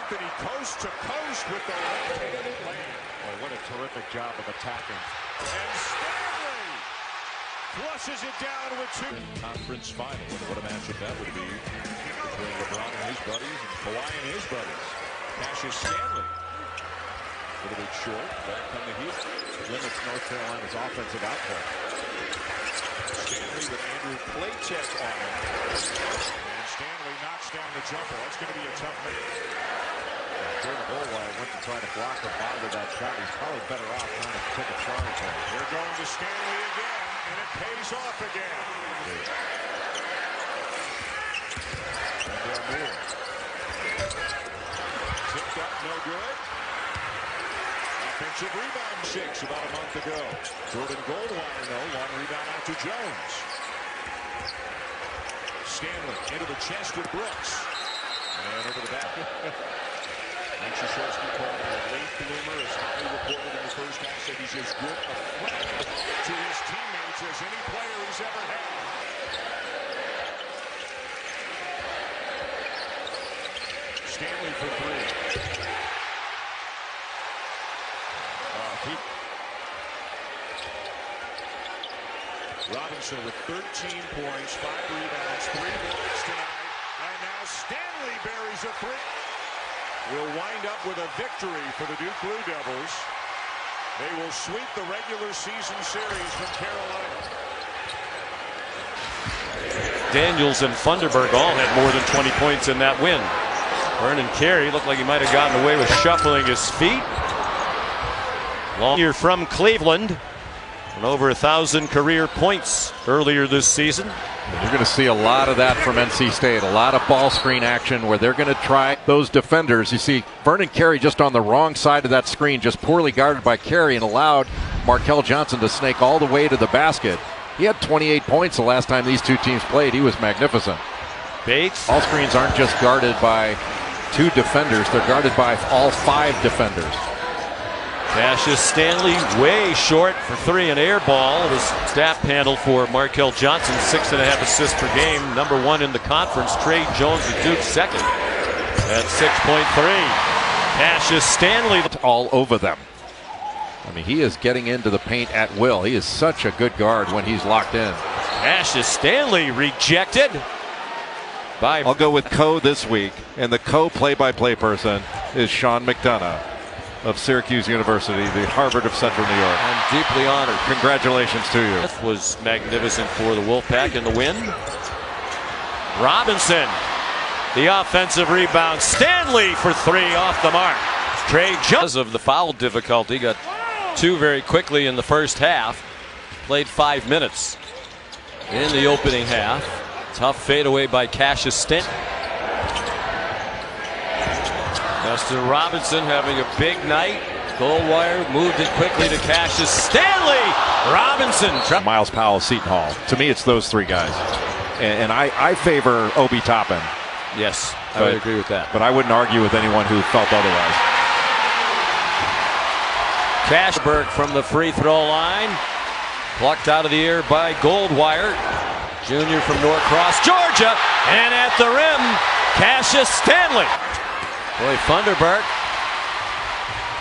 Anthony coast to coast with the right-handed land. Oh, what a terrific job of attacking. And Stanley flushes it down with two. Conference final. What a matchup that would be between LeBron and his buddies and Kawhi and his buddies. Cassius Stanley. A little bit short. Back from the Heat. Limits North Carolina's offensive output. Stanley with Andrew Playcheck on him. And Stanley knocks down the jumper. That's going to be a tough minute. Jordan Goldwire went to try to block the bottom of that shot. He's probably better off trying to take a charge there. They're going to Stanley again, and it pays off again. Tipped up, no good. Offensive rebound shakes about a month ago. Jordan Goldwire, no. Long rebound out to Jones. Stanley into the chest with Brooks. And over the back. Krzyzewski called him a late bloomer, as highly reported in the first half, said he's as good a friend To his teammates as any player he's ever had. Stanley for three. Robinson with 13 points, 5 rebounds, 3 blocks tonight. And now Stanley buries a three. Will wind up with a victory for the Duke Blue Devils. They will sweep the regular season series from Carolina. Daniels and Funderburg all had more than 20 points in that win. Vernon Carey looked like he might have gotten away with shuffling his feet. Long year from Cleveland. And over 1,000 career points earlier this season. You're going to see a lot of that from NC State. A lot of ball screen action where they're going to try those defenders. You see Vernon Carey just on the wrong side of that screen, just poorly guarded by Carey, and allowed Markel Johnson to snake all the way to the basket. He had 28 points the last time these two teams played. He was magnificent. Bates. Ball screens aren't just guarded by 2 defenders. They're guarded by all 5 defenders. Cassius Stanley way short for 3, an air ball. It was stat handle for Markel Johnson, 6.5 assists per game, number 1 in the conference. Trey Jones with Duke second at 6.3. Cassius Stanley all over them. I mean, he is getting into the paint at will. He is such a good guard when he's locked in. Cassius Stanley rejected by. I'll go with Co this week, and the Co play-by-play person is Sean McDonough of Syracuse University, the Harvard of Central New York. I'm deeply honored. Congratulations to you. That was magnificent for the Wolfpack in the win. Robinson, the offensive rebound. Stanley for 3 off the mark. Trey Jones. Because of the foul difficulty, got 2 very quickly in the first half. Played 5 minutes in the opening half. Tough fadeaway by Cassius Stanley. Justin Robinson having a big night. Goldwire moved it quickly to Cassius Stanley. Robinson. Miles Powell, Seton Hall. To me, it's those 3 guys. And I favor Obi Toppin. Yes, I would agree with that. But I wouldn't argue with anyone who felt otherwise. Cashberg from the free throw line. Plucked out of the air by Goldwire. Junior from Norcross, Georgia. And at the rim, Cassius Stanley. Boy, Funderburg.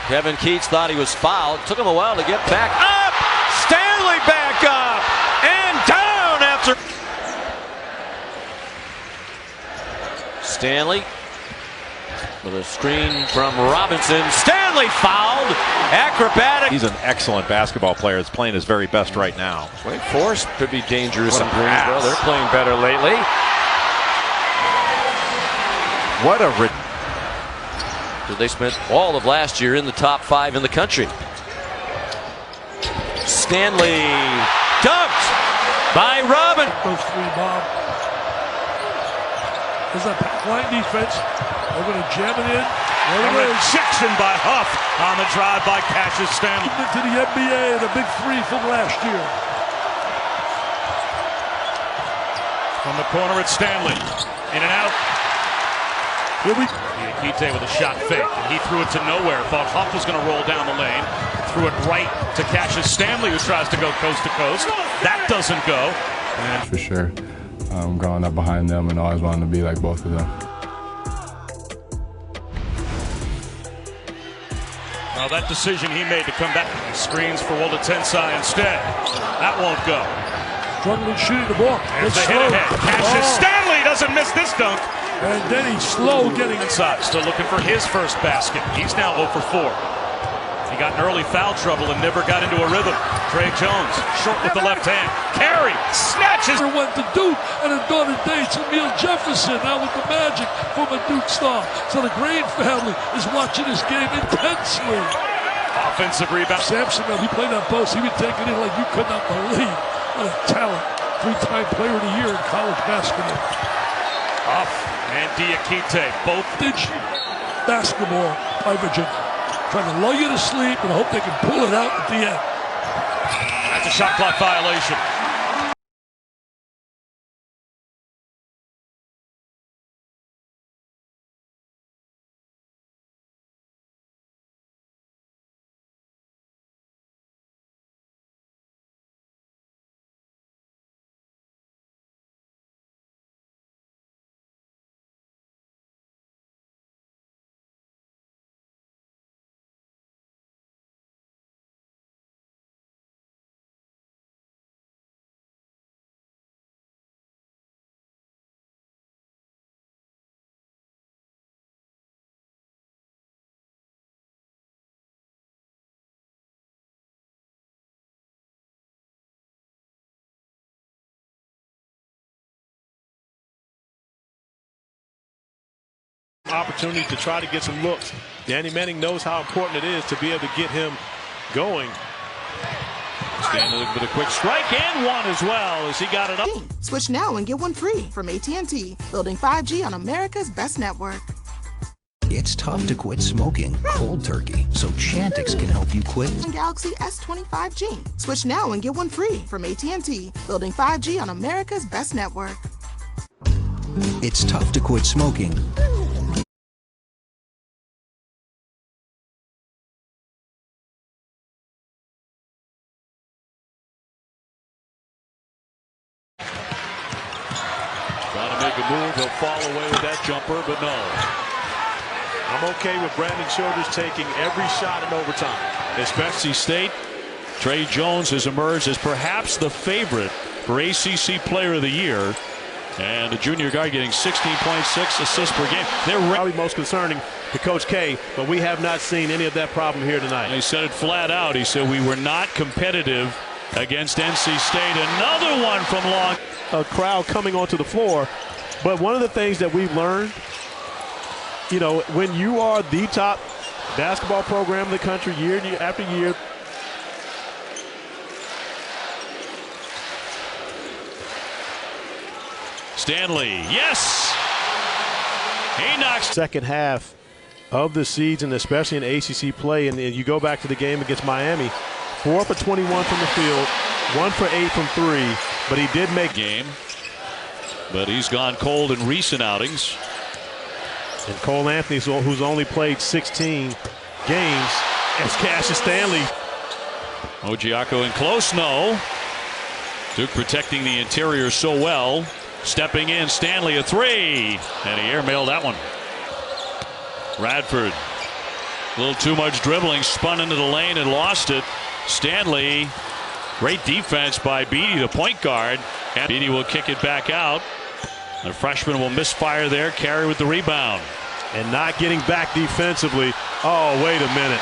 Kevin Keats thought he was fouled. Took him a while to get back up. Stanley back up and down after. Stanley with a screen from Robinson. Stanley fouled. Acrobatic. He's an excellent basketball player. He's playing his very best right now. Wake Forest could be dangerous in Greensboro. They're playing better lately. What a They spent all of last year in the top 5 in the country. Stanley dunked by Robin. Those 3, Bob. There's a line defense. They're going to jam it in. And rejection by Huff on the drive by Cassius Stanley. To the NBA, the big 3 from last year. From the corner, it's Stanley. In and out. Iakite with a shot fake, and he threw it to nowhere. Thought Huff was going to roll down the lane. Threw it right to Cassius Stanley, who tries to go coast to coast. That doesn't go. And for sure, growing up behind them and always wanting to be like both of them. Well, that decision he made to come back. Screens for Woldetensa instead. That won't go. Struggling shooting the ball. There's the hit ahead. Cassius Stanley doesn't miss this dunk. And then he's slow getting inside. Still looking for his first basket. He's now 0 for 4. He got in early foul trouble and never got into a rhythm. Trey Jones, short with the left hand. Carey snatches. Went to Duke, and in Notre Dame, Emil Jefferson now with the Magic from a Duke star. So the Green family is watching this game intensely. Offensive rebound. Sampson, he played that post. He would take it in like you could not believe. What a talent. 3-time player of the year in college basketball. Off and Diakite, both Basketball by Virginia. Trying to lull you to sleep and hope they can pull it out at the end. That's a shot clock violation. Opportunity to try to get some looks. Danny Manning knows how important it is to be able to get him going. Stanley looking for the quick strike and one as well as he got it up. Switch now and get one free from AT&T, building 5G on America's best network. It's tough to quit smoking cold turkey, so Chantix can help you quit. Galaxy S25G. Switch now and get one free from AT&T, building 5G on America's best network. It's tough to quit smoking. Trying to make a move, he'll fall away with that jumper, but no. I'm okay with Brandon Childers taking every shot in overtime. Especially State, Trey Jones has emerged as perhaps the favorite for ACC Player of the Year. And the junior guard getting 16.6 assists per game. They're probably most concerning to Coach K, but we have not seen any of that problem here tonight. He said it flat out. He said we were not competitive against NC State. Another one from long. A crowd coming onto the floor. But one of the things that we've learned, you know, when you are the top basketball program in the country year after year, Stanley, yes! He knocks. Second half of the season, especially in ACC play, and you go back to the game against Miami, 4 for 21 from the field, 1 for 8 from 3, but he did make game. But he's gone cold in recent outings. And Cole Anthony, who's only played 16 games, as Cassius Stanley. Ojiako in close, no. Duke protecting the interior so well. Stepping in, Stanley a three. And he airmailed that one. Radford, a little too much dribbling, spun into the lane and lost it. Stanley, great defense by Beatty, the point guard. And Beatty will kick it back out. The freshman will misfire there, Carey with the rebound. And not getting back defensively. Oh, wait a minute.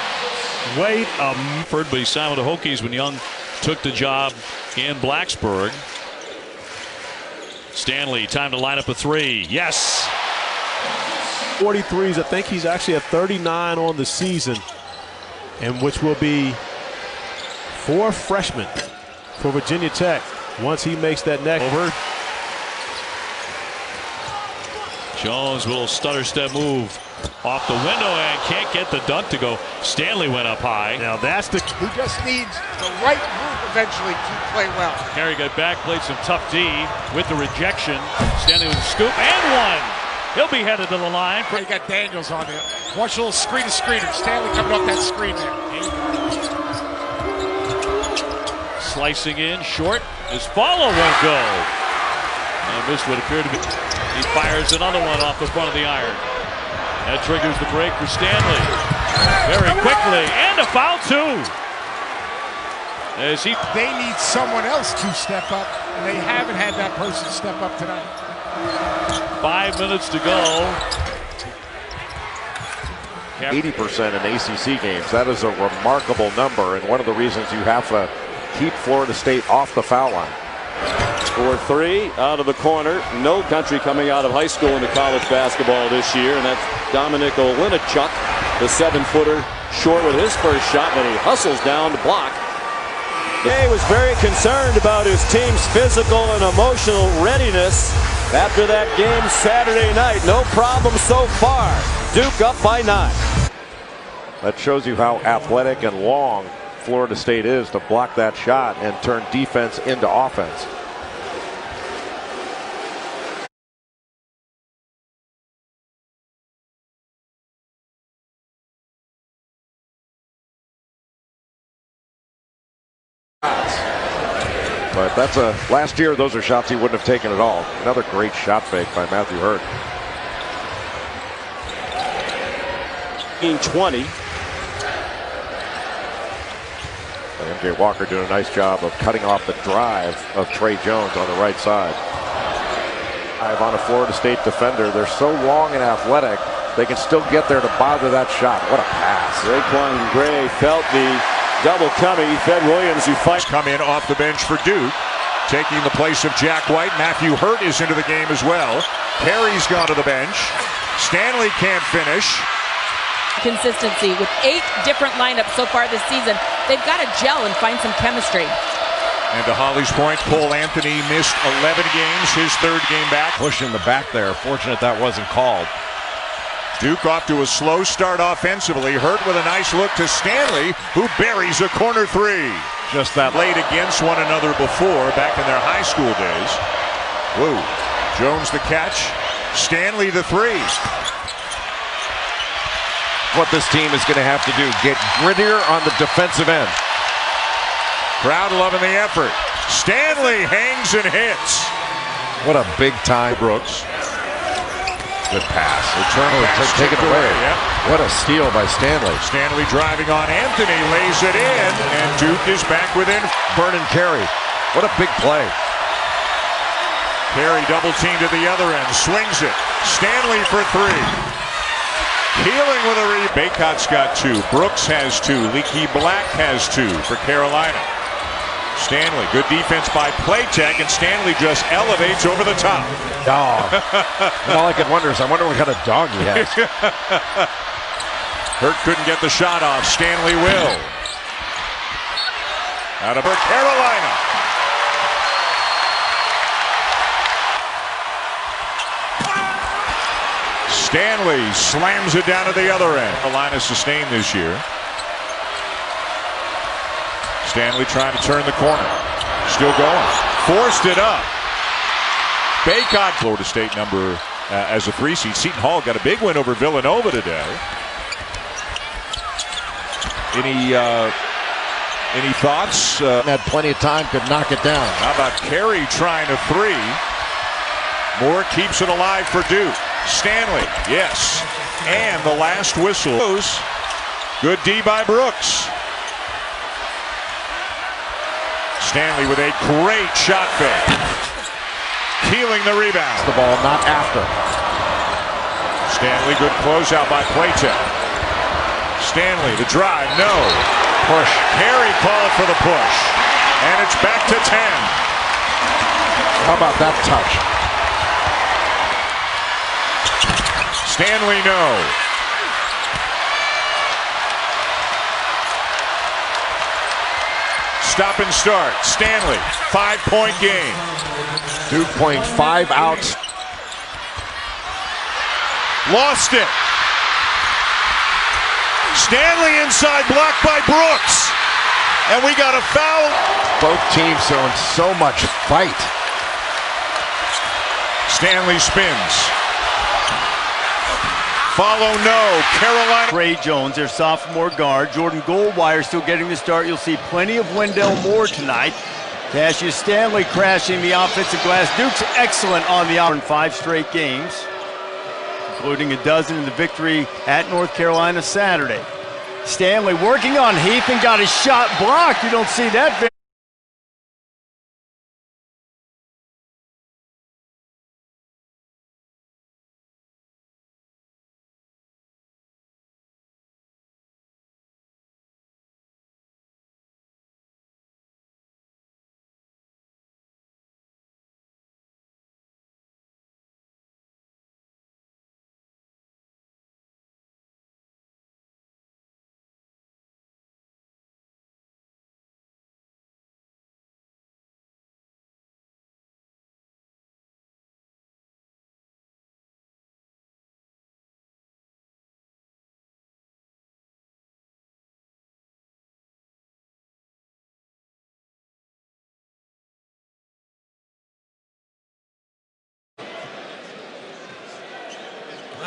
Wait a minute. But he signed with the Hokies when Young took the job in Blacksburg. Stanley, time to line up a three. Yes. 43s. I think he's actually at 39 on the season, and which will be 4 freshmen for Virginia Tech once he makes that next over. Jones, little stutter step move off the window and can't get the dunk to go. Stanley went up high. Now that's the. He just needs the right move eventually to play well. Carey got back, played some tough D with the rejection. Stanley with a scoop and one. He'll be headed to the line. You got Daniels on there. Watch a little screen to screener. Stanley coming off that screen there. Slicing in, short. His follow won't go. And missed what appeared to be. He fires another one off the front of the iron. That triggers the break for Stanley. Very quickly, and a foul too. They need someone else to step up, and they haven't had that person step up tonight. 5 minutes to go. 80% in ACC games. That is a remarkable number, and one of the reasons you have to keep Florida State off the foul line. For three out of the corner. No country coming out of high school into college basketball this year, and that's Dominic Olinichuk, the 7-footer, short with his first shot, but he hustles down to block. He was very concerned about his team's physical and emotional readiness after that game Saturday night. No problem so far. Duke up by 9. That shows you how athletic and long Florida State is to block that shot and turn defense into offense. But that's last year, those are shots he wouldn't have taken at all. Another great shot fake by Matthew Hurt. 20. MJ Walker doing a nice job of cutting off the drive of Trey Jones on the right side. On a Florida State defender, they're so long and athletic, they can still get there to bother that shot. What a pass. Raquan Gray felt the double coming. Fed Williams, who fights. Come in off the bench for Duke. Taking the place of Jack White. Matthew Hurt is into the game as well. Perry's gone to the bench. Stanley can't finish. Consistency with 8 different lineups so far this season. They've got to gel and find some chemistry. And to Holly's point, Cole Anthony missed 11 games, his 3rd game back. Push in the back there. Fortunate that wasn't called. Duke off to a slow start offensively. Hurt with a nice look to Stanley, who buries a corner 3. Just that late against one another before, back in their high school days. Whoa. Jones the catch. Stanley the 3. What this team is going to have to do, get grittier on the defensive end. Crowd loving the effort. Stanley hangs and hits. What a big time. Brooks. Good pass. Take it away. Yep. What a steal by Stanley. Stanley driving on Anthony, lays it in, and Duke is back within. Vernon Carey. What a big play. Carey double teamed to the other end, swings it. Stanley for 3. Healing with a rebound. Baycott's got 2. Brooks has 2. Leaky Black has 2 for Carolina. Stanley, good defense by Playtech, and Stanley just elevates over the top. Dog. And all I could wonder is, I wonder what kind of dog he has. Hurt couldn't get the shot off. Stanley will. Out of Carolina. Stanley slams it down to the other end. Carolina sustained this year. Stanley trying to turn the corner. Still going. Forced it up. Baycott. Florida State number as a 3 seed. Seton Hall got a big win over Villanova today. Any thoughts? Had plenty of time, could knock it down. How about Carey trying a 3? Moore keeps it alive for Duke. Stanley, yes. And the last whistle. Good D by Brooks. Stanley with a great shot fake. Keeling the rebound. The ball, not after. Stanley, good closeout by Playtech. Stanley, the drive, no. Push. Carey called for the push. And it's back to 10. How about that touch? Stanley, no. Stop and start. Stanley, 5-point game. Duke playing 5 out. Lost it. Stanley inside, blocked by Brooks. And we got a foul. Both teams showing so much fight. Stanley spins. Follow no. Carolina. Trey Jones, their sophomore guard. Jordan Goldwire still getting the start. You'll see plenty of Wendell Moore tonight. Cassius Stanley crashing the offensive glass. Duke's excellent on the offense in 5 straight games. including a dozen in the victory at North Carolina Saturday. Stanley working on Heath and got his shot blocked. You don't see that very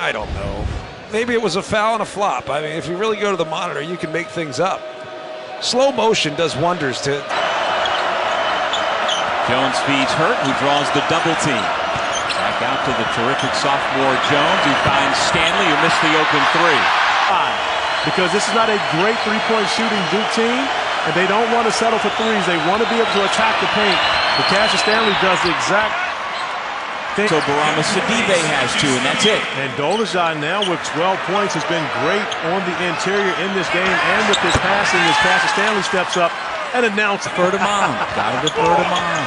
I don't know. Maybe it was a foul and a flop. I mean, if you really go to the monitor, you can make things up. Slow motion does wonders to... Jones feeds Hurt, who draws the double team. Back out to the terrific sophomore Jones, who finds Stanley, who missed the open three. Because this is not a great three-point shooting Duke team, and they don't want to settle for threes. They want to be able to attack the paint. But Cassius Stanley does the exact thing. So Barama Sidibe has two, and that's it. And Dolezaj now with 12 points has been great on the interior in this game, and with his passing as Cassius Stanley steps up and announces. Defer to mom. Gotta defer to mom.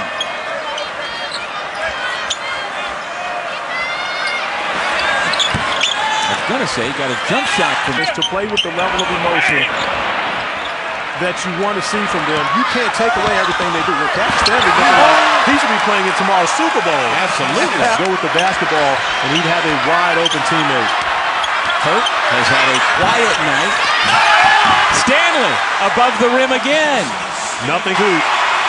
I was gonna say, got a jump shot from this to play with the level of emotion that you want to see from them. You can't take away everything they do. Well, Cassius Stanley, he should be playing in tomorrow's Super Bowl. Absolutely. Go with the basketball, and he'd have a wide open teammate. Hurt has had a quiet night. Stanley above the rim again. Nothing hoop,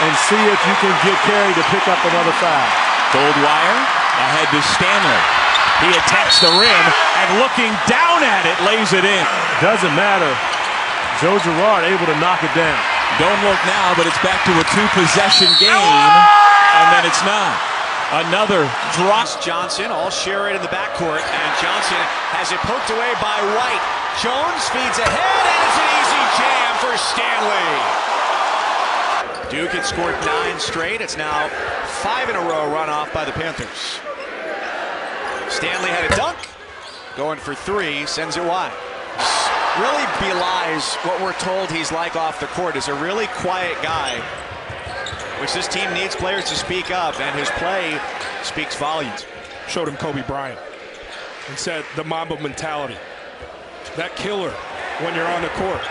and see if you can get Carey to pick up another foul. Goldwire ahead to Stanley. He attacks the rim, and looking down at it, lays it in. Doesn't matter. Joe Girard able to knock it down. Don't look now, but it's back to a two-possession game, and then it's not. Another drop. Johnson, all share it in the backcourt, and Johnson has it poked away by White. Jones feeds ahead, and it's an easy jam for Stanley. Duke had scored 9 straight. It's now 5 in a row run off by the Panthers. Stanley had a dunk, going for 3, sends it wide. Really belies what we're told he's like off the court. Is a really quiet guy, which this team needs players to speak up, and his play speaks volumes. Showed him Kobe Bryant and said the Mamba mentality. That killer when you're on the court.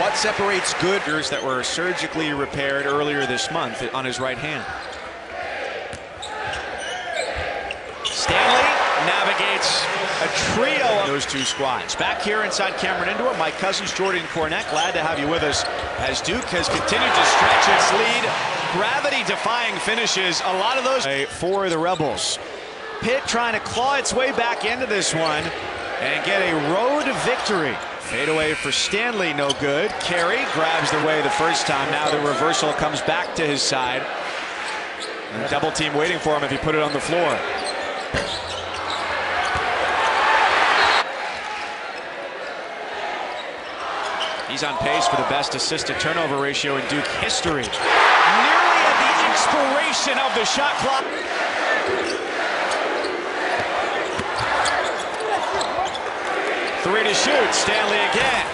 What separates good that were surgically repaired earlier this month on his right hand? Stanley navigates a trio of those two squads. Back here inside Cameron Indoor, Mike Cousins, Jordan Cornette, glad to have you with us as Duke has continued to stretch its lead. Gravity-defying finishes, a lot of those for the Rebels. Pitt trying to claw its way back into this one and get a road victory. Fadeaway for Stanley, no good. Carey grabs the way the first time. Now the reversal comes back to his side. And double team waiting for him if he put it on the floor. He's on pace for the best assist-to-turnover ratio in Duke history. Nearly at the expiration of the shot clock. Three to shoot, Stanley again.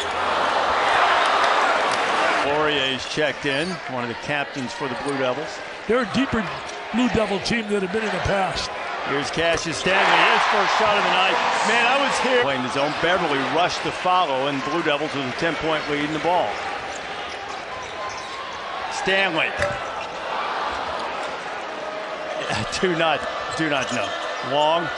Laurier's checked in, one of the captains for the Blue Devils. They're a deeper Blue Devil team than have been in the past. Here's Cassius Stanley, his first shot of the night. Man, I was here. Playing the zone, Beverly rushed to follow, and Blue Devils with a 10-point lead in the ball. Stanley. Do not know. Long.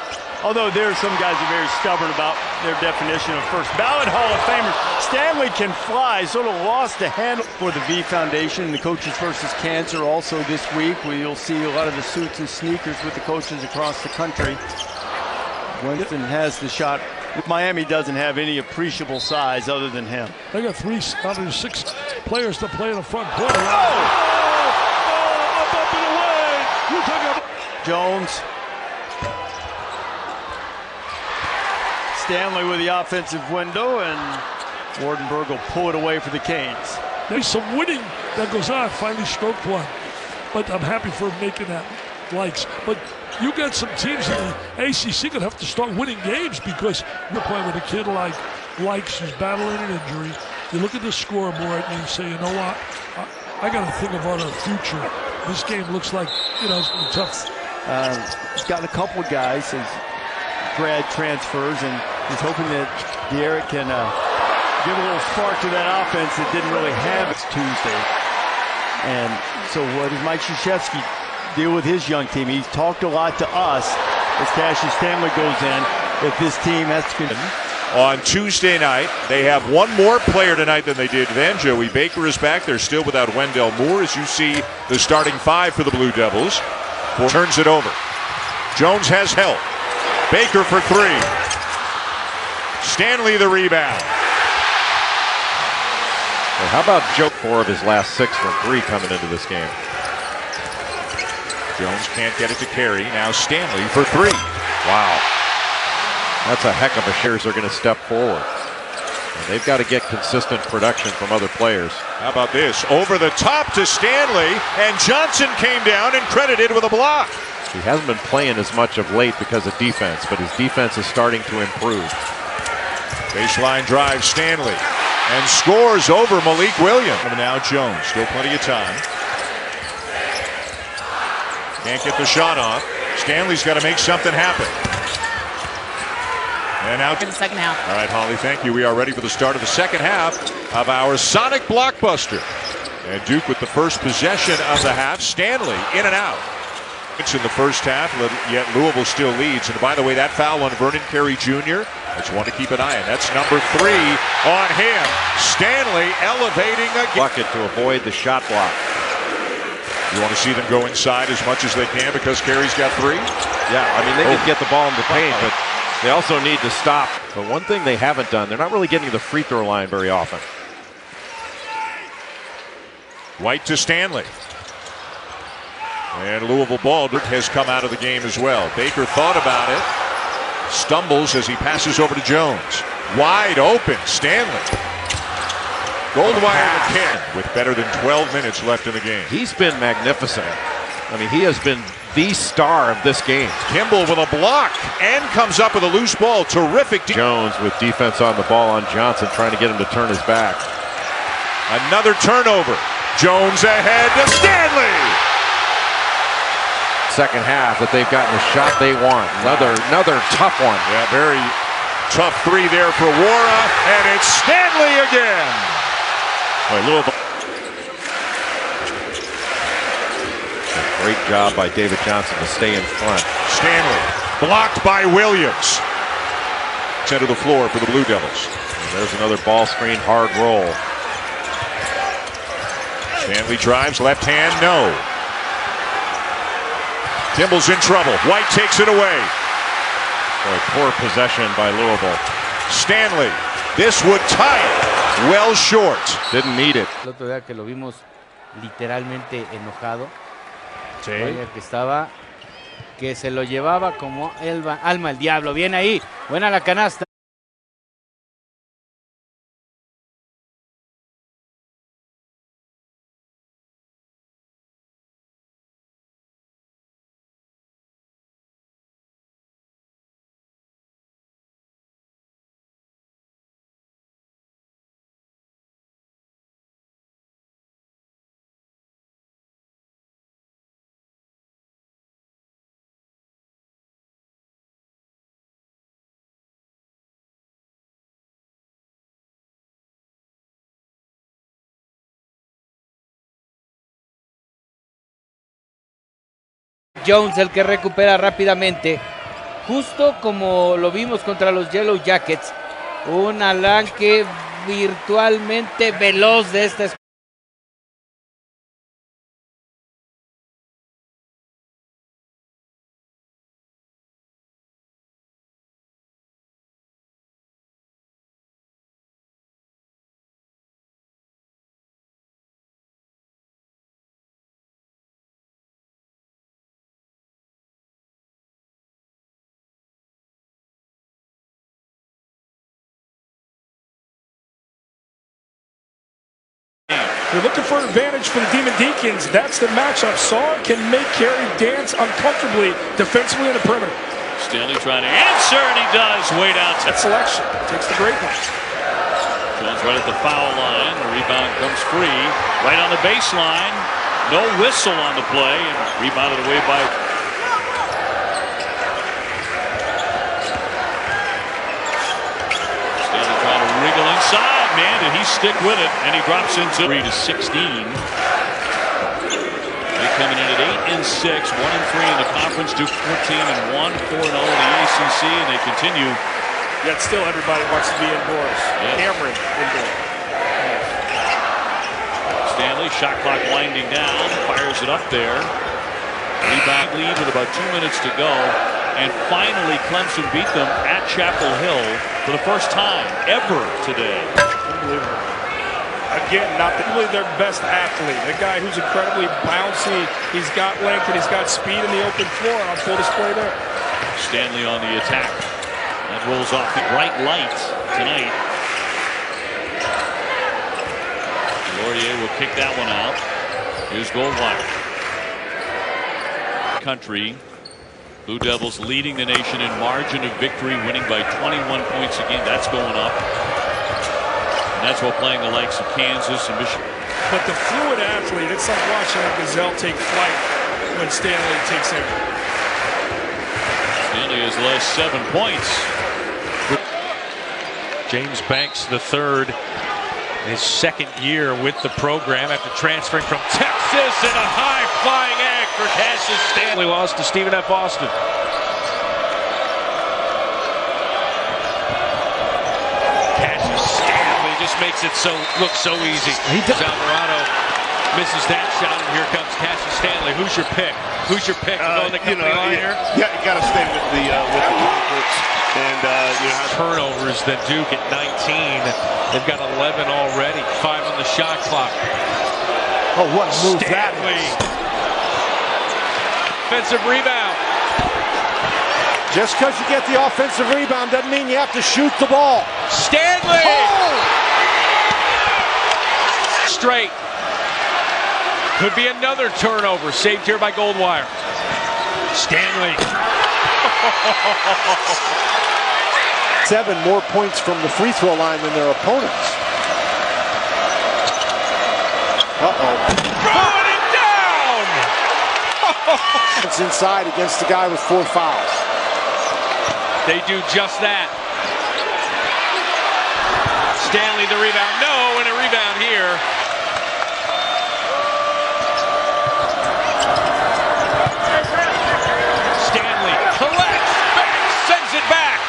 Although there are some guys who are very stubborn about their definition of first ballot Hall of Famers. Stanley can fly, sort of lost the handle for the V Foundation. The Coaches versus Cancer also this week, where you'll see a lot of the suits and sneakers with the coaches across the country. Winston has the shot. Miami doesn't have any appreciable size other than him. They got 3 out of 6 players to play in the front court. Up and away. You took it. Jones. Stanley with the offensive window, and Wardenberg will pull it away for the Canes. There's some winning that goes on. Finally stroked one. But I'm happy for him making that likes. But you got some teams in the ACC going to have to start winning games because you're playing with a kid like Likes who's battling an injury. You look at the scoreboard and you say, you know what? I got to think about our future. This game looks like, it's been tough. He's got a couple of guys as grad transfers, and he's hoping that Derek can give a little spark to that offense that didn't really have it Tuesday. And so what does Mike Krzyzewski deal with his young team? He's talked a lot to us as Cassius Stanley goes in that this team has to continue. On Tuesday night, they have one more player tonight than they did then. Joey Baker is back. They're still without Wendell Moore, as you see the starting five for the Blue Devils. Turns it over. Jones has help. Baker for three. Stanley the rebound. Well, how about Joe? 4 of his last 6 from 3 coming into this game. Jones can't get it to Carey. Now Stanley for 3. Wow. That's a heck of a shares are going to step forward. And they've got to get consistent production from other players. How about this? Over the top to Stanley, and Johnson came down and credited with a block. He hasn't been playing as much of late because of defense, but his defense is starting to improve. Baseline drive, Stanley, and scores over Malik Williams. And now Jones, still plenty of time. Can't get the shot off. Stanley's got to make something happen. And out in the second half. All right, Holly, thank you. We are ready for the start of the second half of our Sonic Blockbuster. And Duke with the first possession of the half. Stanley in and out. It's in the first half, yet Louisville still leads. And by the way, that foul on Vernon Carey Jr., that's one to keep an eye on. That's number 3 on him. Stanley elevating again. Bucket to avoid the shot block. You want to see them go inside as much as they can because Carey's got 3? Yeah, I mean, they can get the ball in the paint, but they also need to stop. But one thing they haven't done, they're not really getting to the free throw line very often. White to Stanley. And Louisville ball has come out of the game as well. Baker thought about it. Stumbles as he passes over to Jones. Wide open, Stanley. Goldwire again with better than 12 minutes left in the game. He's been magnificent. I mean, he has been the star of this game. Kimball with a block and comes up with a loose ball. Terrific. Jones with defense on the ball on Johnson, trying to get him to turn his back. Another turnover. Jones ahead to Stanley. Second half that they've gotten the shot they want. Another tough one. Yeah, very tough 3 there for Wara, and it's Stanley again. Boy, Louisville. Great job by David Johnson to stay in front. Stanley blocked by Williams. Center of the floor for the Blue Devils. And there's another ball screen, hard roll. Stanley drives, left hand, no. Kimball's in trouble. White takes it away. Boy, poor possession by Louisville. Stanley, this would tie it. Well short. Didn't need it. El otro día que lo vimos literalmente enojado. Sí. Vaya que estaba, que se lo llevaba como alma el diablo. Bien ahí, buena la canasta. Jones el que recupera rápidamente, justo como lo vimos contra los Yellow Jackets, un arranque virtualmente veloz de esta You're looking for advantage for the Demon Deacons. That's the matchup. Saw can make Carey dance uncomfortably defensively in the perimeter. Stanley trying to answer, and he does. Way down. That selection takes the great one. Jones right at the foul line. The rebound comes free. Right on the baseline. No whistle on the play, and rebounded away by... Stanley trying to wriggle inside. Man, did he stick with it, and he drops into 3 to 16. Coming in at 8 and 6, 1 and 3 in the conference, Duke 14 and 1, 4 and 0 in the ACC, and they continue. Yet still everybody wants to be indoors. Yes. Cameron indoors. Stanley, shot clock winding down, fires it up there. Rebound lead with about 2 minutes to go, and finally Clemson beat them at Chapel Hill for the first time ever today. Unbelievable. Again, not really their best athlete. A guy who's incredibly bouncy. He's got length and he's got speed in the open floor on full display there. Stanley on the attack. That rolls off the bright light tonight. Laurier will kick that one out. Here's Goldwire. Country. Blue Devils leading the nation in margin of victory, winning by 21 points a game. That's going up. And that's while playing the likes of Kansas and Michigan. But the fluid athlete, it's like watching a gazelle take flight when Stanley takes aim. Stanley has lost 7 points. James Banks III, his second year with the program after transferring from Texas, and a high-flying act for Cassius Stanley. Lost to Stephen F. Austin. Makes it look so easy. Alvarado misses that shot, and here comes Cassius Stanley. Who's your pick? Who's your pick? Going the company line here? Yeah, you got to stay with the confidence and turnovers than Duke at 19. They've got 11 already. 5 on the shot clock. Oh, what a move Stanley. that is! Offensive rebound. Just because you get the offensive rebound doesn't mean you have to shoot the ball. Stanley. Oh! Straight. Could be another turnover. Saved here by Goldwire. Stanley. 7 more points from the free throw line than their opponents. Uh-oh. Throwing it down! It's inside against the guy with 4 fouls. They do just that. Stanley the rebound. No, and a rebound here. Stanley collects, sends it back.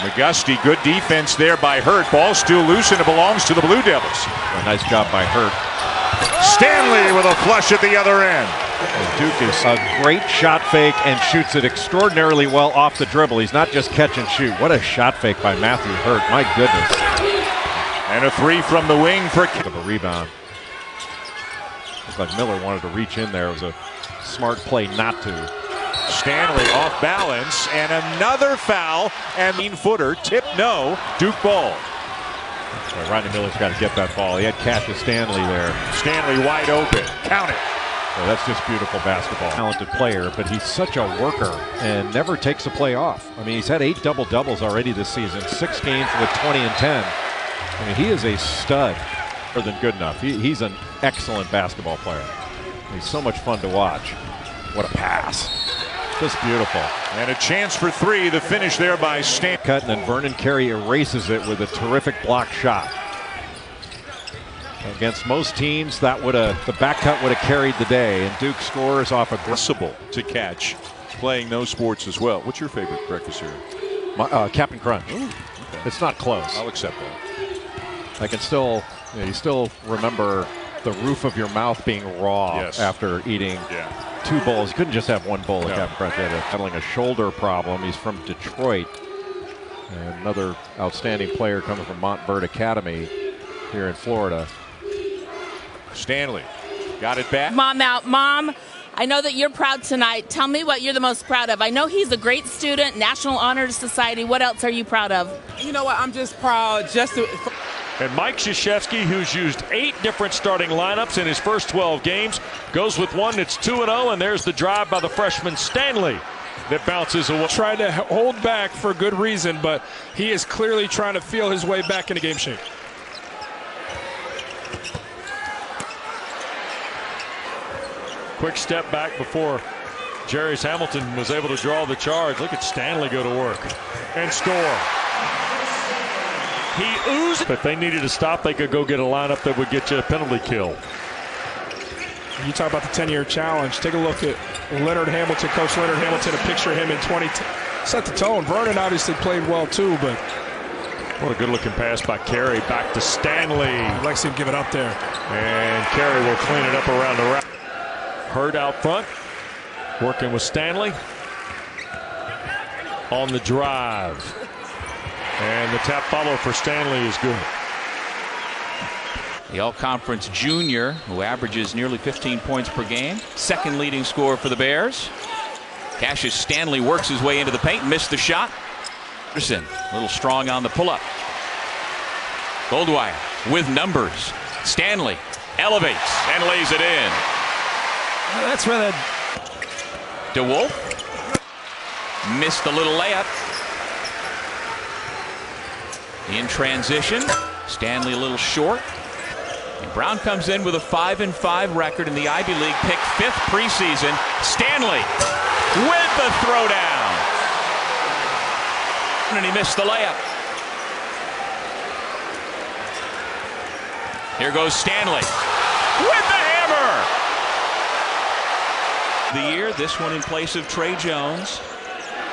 McGusty, good defense there by Hurt. Ball still loose and it belongs to the Blue Devils. A nice job by Hurt. Stanley with a flush at the other end. Duke is a great shot fake and shoots it extraordinarily well off the dribble. He's not just catch and shoot. What a shot fake by Matthew Hurt. My goodness. And a 3 from the wing for a rebound. Looks like Miller wanted to reach in there. It was a smart play not to. Stanley off balance and another foul and 15-footer tip no. Duke ball. Well, Rodney Miller's got to get that ball. He had Cassius Stanley there. Stanley wide open. Count it. So that's just beautiful basketball. Talented player, but he's such a worker and never takes a play off. I mean, he's had 8 double-doubles already this season, 6 games with 20 and 10. I mean, he is a stud. More than good enough. He's an excellent basketball player. He's so much fun to watch. What a pass. Just beautiful. And a chance for 3. The finish there by Stanley. Cut, and then Vernon Carey erases it with a terrific block shot. Against most teams, that the back cut would have carried the day, and Duke scores off aggressible to catch, playing those sports as well. What's your favorite breakfast cereal? Captain Crunch. Ooh, okay. It's not close. I'll accept that. I can still, you still remember the roof of your mouth being raw after eating 2 bowls. You couldn't just have 1 bowl of Captain Crunch. He had handling a shoulder problem. He's from Detroit. And another outstanding player coming from Montverde Academy here in Florida. Stanley got it back. Mom out. Mom, I know that you're proud tonight. Tell me what you're the most proud of. I know he's a great student, National Honor Society. What else are you proud of? You know what? I'm just proud And Mike Krzyzewski, who's used 8 different starting lineups in his first 12 games, goes with one that's 2-0, and there's the drive by the freshman Stanley that bounces away. Tried to hold back for good reason, but he is clearly trying to feel his way back into game shape. Quick step back before Jarris Hamilton was able to draw the charge. Look at Stanley go to work and score. He oozed. If they needed to stop, they could go get a lineup that would get you a penalty kill. You talk about the 10-year challenge. Take a look at Leonard Hamilton, Coach Leonard Hamilton, and picture him in 2010. Set the tone. Vernon obviously played well too, but what a good-looking pass by Carey. Back to Stanley. I'd like to see him give it up there. And Carey will clean it up around the rack. Hurd out front, working with Stanley on the drive. And the tap follow for Stanley is good. The All-Conference junior, who averages nearly 15 points per game. Second leading scorer for the Bears. Cassius Stanley works his way into the paint, missed the shot. Anderson, a little strong on the pull-up. Goldwire with numbers. Stanley elevates and lays it in. That's where that DeWolf missed the little layup. In transition, Stanley a little short. And Brown comes in with a 5-5 record in the Ivy League, picked 5th preseason. Stanley with the throwdown. And he missed the layup. Here goes Stanley with the hammer. The year, this one in place of Trey Jones.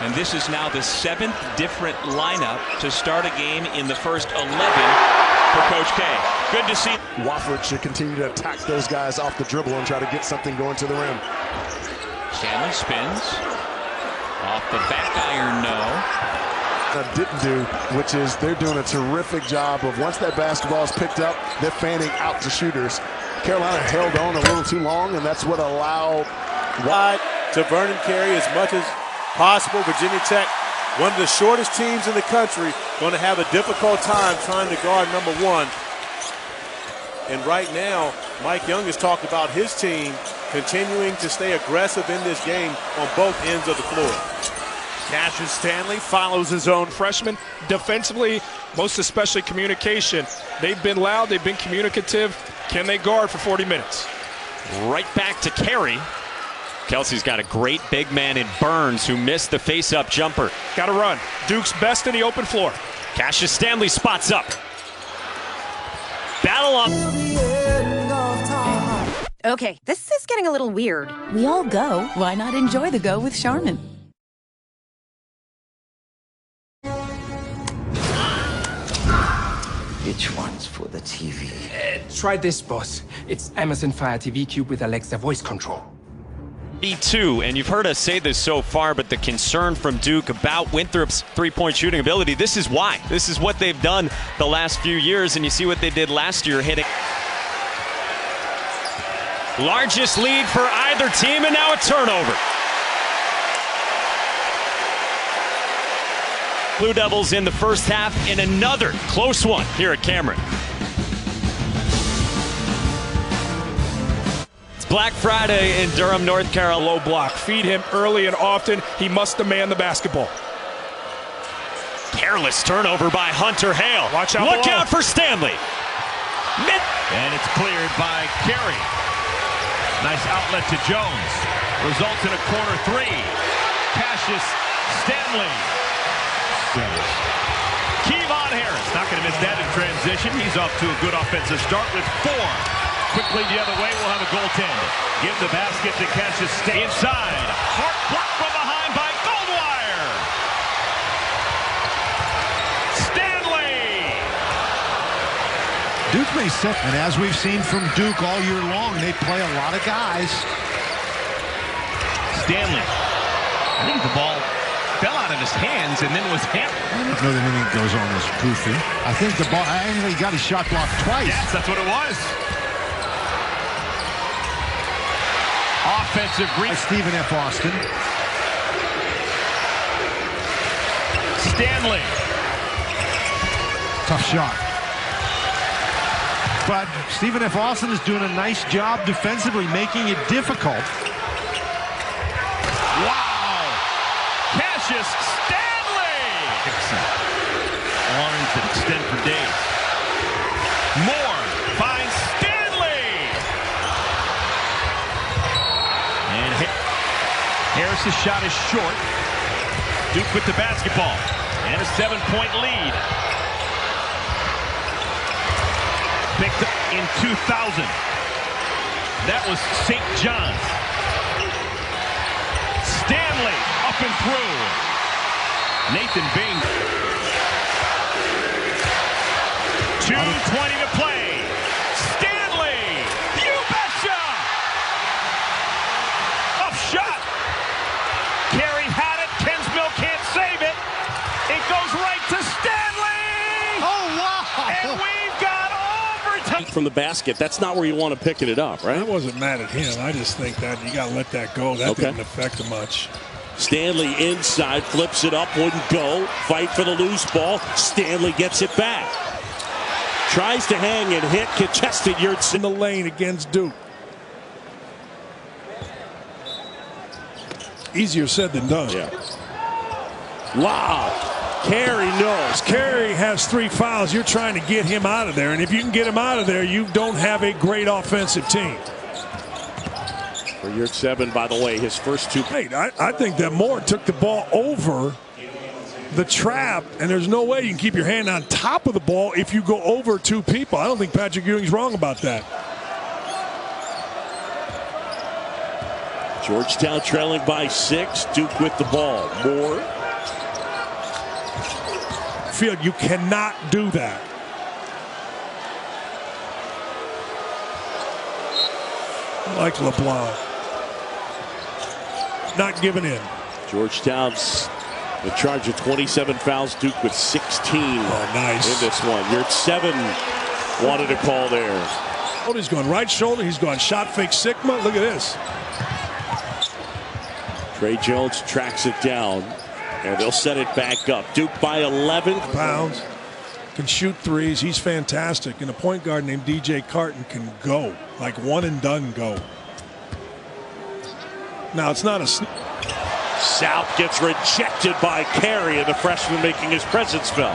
And this is now the 7th different lineup to start a game in the first 11 for Coach K. Good to see. Wofford should continue to attack those guys off the dribble and try to get something going to the rim. Stanley spins. Off the back iron, no. Didn't do, which is they're doing a terrific job of once that basketball is picked up, they're fanning out to shooters. Carolina held on a little too long, and that's what allowed wide to Vernon Carey as much as possible. Virginia Tech, one of the shortest teams in the country, going to have a difficult time trying to guard number 1. And right now, Mike Young has talked about his team continuing to stay aggressive in this game on both ends of the floor. Cassius Stanley follows his own freshman. Defensively, most especially communication. They've been loud, they've been communicative. Can they guard for 40 minutes? Right back to Carey. Kelsey's got a great big man in Burns who missed the face-up jumper. Got to run. Duke's best in the open floor. Cassius Stanley spots up. Battle up. Okay, this is getting a little weird. We all go. Why not enjoy the go with Charmin? Which one's for the TV? Try this, boss. It's Amazon Fire TV Cube with Alexa voice control. B2, and you've heard us say this so far, but the concern from Duke about Winthrop's three-point shooting ability, this is why. This is what they've done the last few years, and you see what they did last year, hitting. Largest lead for either team, and now a turnover. Blue Devils in the first half in another close one here at Cameron. It's Black Friday in Durham, North Carolina. Low block. Feed him early and often. He must demand the basketball. Careless turnover by Hunter Hale. Watch out. Look below. out for Stanley. And it's cleared by Carey. Nice outlet to Jones. Results in a corner 3. Cassius Stanley. Kevon Harris, not going to miss that in transition. He's off to a good offensive start with 4. Quickly the other way, we'll have a goaltender. Give the basket to Cassius Stanley. Inside, hard block from behind by Goldwire. Stanley. Duke may set, and as we've seen from Duke all year long, they play a lot of guys. Stanley. I think the ball fell out of his hands and then was hammered. I don't know that anything goes on this goofy. I think the ball, I think he got his shot blocked twice. Yes, that's what it was. Offensive reach. Stephen F. Austin. Stanley. Tough shot. but Stephen F. Austin is doing a nice job defensively, making it difficult. Wow! Cassius Stanley! Arms that extend for days. Moore finds Stanley! And Harris's shot is short. Duke with the basketball. And a 7-point lead. Picked up in 2000. That was St. John's. Stanley up and through. Nathan Bing. 2:20 to play. Stanley. You betcha. Up shot. Carey had it. Kensmill can't save it. It goes right to Stanley. Oh, wow. And we've got overtime. From the basket, that's not where you want to pick it up, right? I wasn't mad at him. I just think that you got to let that go. That didn't affect him much. Stanley inside, flips it up, wouldn't go. Fight for the loose ball. Stanley gets it back. Tries to hang and hit, contested. In the lane against Duke. Easier said than done. Yeah. Wow. Carey knows. Carey has 3 fouls. You're trying to get him out of there. And if you can get him out of there, you don't have a great offensive team. For year 7, by the way, his first 2. I think that Moore took the ball over the trap, and there's no way you can keep your hand on top of the ball if you go over 2 people. I don't think Patrick Ewing's wrong about that. Georgetown trailing by 6. Duke with the ball. Moore. Field, you cannot do that. Like LeBlanc. Not giving in. Georgetown's in charge of 27 fouls. Duke with 16 nice. In this one. You're at 7. Wanted a call there. He's going right shoulder. He's going shot fake Sigma. Look at this. Trey Jones tracks it down, and they'll set it back up. Duke by 11 pounds. Can shoot threes. He's fantastic. And a point guard named DJ Carton can go. Like one and done go. Now it's not a. South gets rejected by Carey, and the freshman making his presence felt.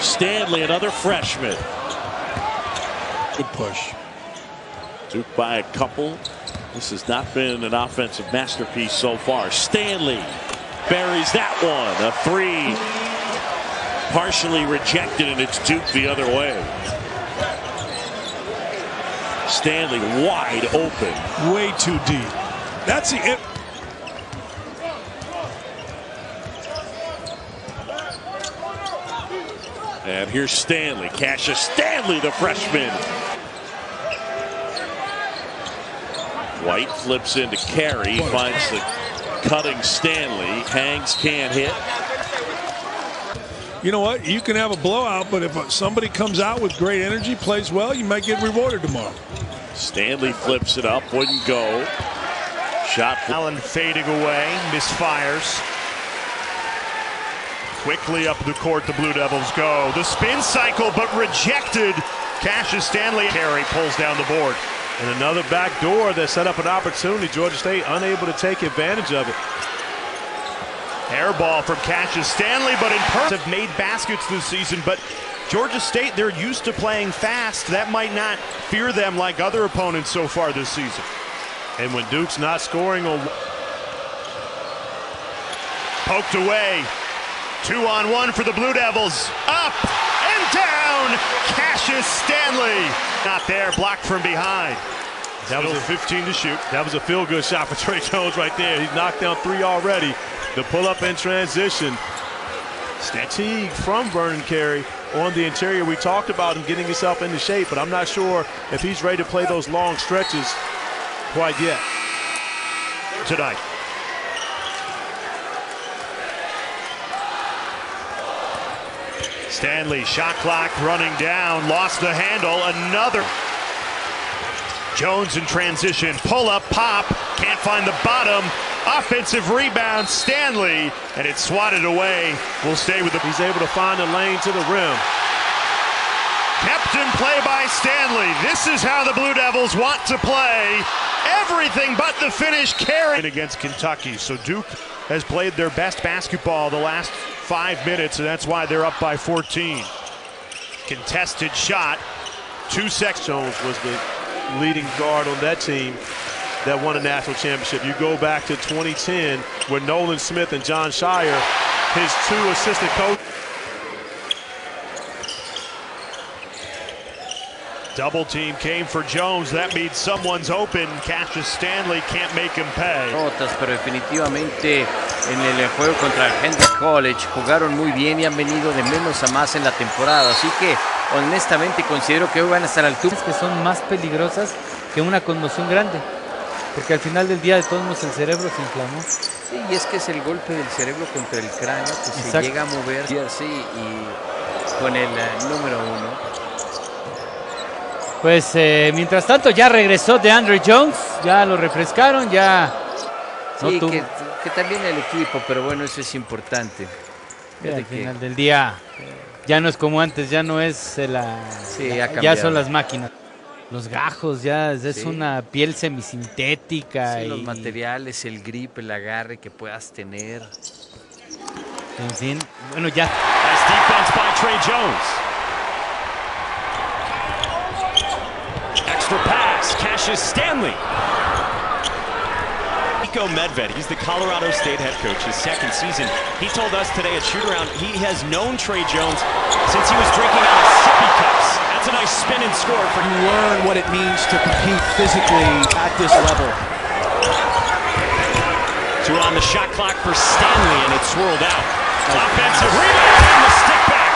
Stanley, another freshman. Good push. Duke by a couple. This has not been an offensive masterpiece so far. Stanley buries that one. A 3 partially rejected, and it's Duke the other way. Stanley wide open. Way too deep. That's the. And here's Stanley. Cassius Stanley, the freshman. White flips into Carey. Finds the cutting Stanley. Hangs, can't hit. You know what? You can have a blowout, but if somebody comes out with great energy, plays well, you might get rewarded tomorrow. Stanley flips it up. Wouldn't go. Shot. Allen fading away. Misfires. Quickly up the court, the Blue Devils go. The spin cycle, but rejected. Cassius Stanley. Carey pulls down the board. And another back door that set up an opportunity. Georgia State unable to take advantage of it. Air ball from Cassius Stanley, but in person have made baskets this season. But Georgia State, they're used to playing fast. That might not fear them like other opponents so far this season. And when Duke's not scoring on. Poked away. 2-on-1 for the Blue Devils. Up and down. Cassius Stanley. Not there, blocked from behind. That was a 15 to shoot. That was a feel-good shot for Trey Jones right there. He's knocked down 3 already. The pull-up in transition. Fatigue from Vernon Carey on the interior. We talked about him getting himself into shape, but I'm not sure if he's ready to play those long stretches quite yet. Tonight. Stanley, shot clock running down, lost the handle, another. Jones in transition, pull up, pop, can't find the bottom. Offensive rebound, Stanley, and it's swatted away. We'll stay with the. He's able to find a lane to the rim. Kept in play by Stanley. This is how the Blue Devils want to play. Everything but the finish carry against Kentucky. So Duke has played their best basketball the last 5 minutes, and that's why they're up by 14. Contested shot. 2 seconds. Jones was the leading guard on that team that won a national championship. You go back to 2010 where Nolan Smith and John Shire, his 2 assistant coaches. Double team came for Jones. That means someone's open. Cassius Stanley can't make him pay. Pero definitivamente en el juego contra el Henry College jugaron muy bien y han venido de menos a más en la temporada. Así que honestamente considero que hoy van a estar al altura. Que son más peligrosas que una conmoción grande. Porque al final del día de todos modos el cerebro se inflamó. Sí, y es que es el golpe del cerebro contra el cráneo que se llega a mover. Sí, y con el número 1. Pues mientras tanto ya regresó DeAndre Jones, ya lo refrescaron, ya... Sí, no que también el equipo, pero bueno, eso es importante. Al final del día ya no es como antes, ya no es ya son las máquinas. Los gajos, ya es una piel semisintética. Sí, los materiales, el grip, el agarre que puedas tener. En fin, bueno, ya. Nice defense by Trey Jones. Extra pass, Cassius Stanley. Nico Medved, he's the Colorado State head coach, his second season. He told us today at shoot-around he has known Trey Jones since he was drinking out of sippy cups. That's a nice spin and score for you. Learn what it means to compete physically at this level. 2 on the shot clock for Stanley, and it's swirled out. Offensive rebound and the stick back.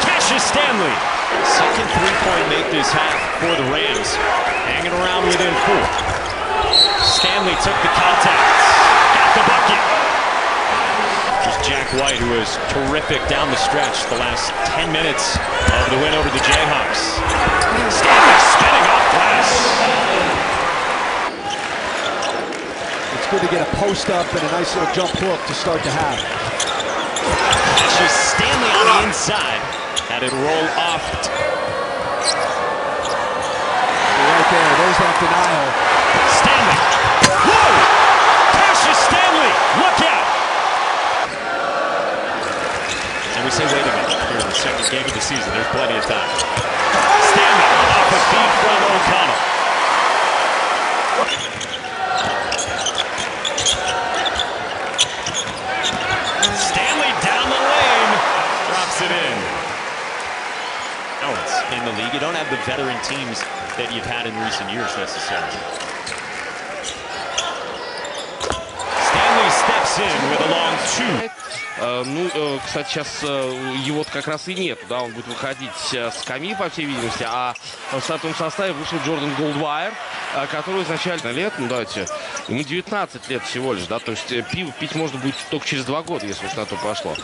Cassius Stanley. Second three-point make this half for the Rams. Hanging around within 4. Stanley took the contact. Got the bucket. Just Jack White, who was terrific down the stretch the last 10 minutes of the win over the Jayhawks. Stanley spinning off glass. It's good to get a post-up and a nice little jump hook to start the half. That's just Stanley on the inside. Had it roll off. Right there, there's that denial. Stanley. Whoa! Cassius Stanley, look out! And we say, wait a minute, here in the second game of the season, there's plenty of time. Stanley off a feed from O'Connell. Stanley down the lane, drops it in. In the league, you don't have the veteran teams that you've had in recent years necessarily. Stanley steps in with a long 2. Кстати, сейчас его как раз и нет, да, он будет выходить с скамьи, по всей видимости, а в стартовом составе вышел Джордан Голдвайер, который изначально лет, ну давайте, ему 19 лет всего лишь, да, то есть пиво пить можно будет только через 2 года, если уж на то пошло.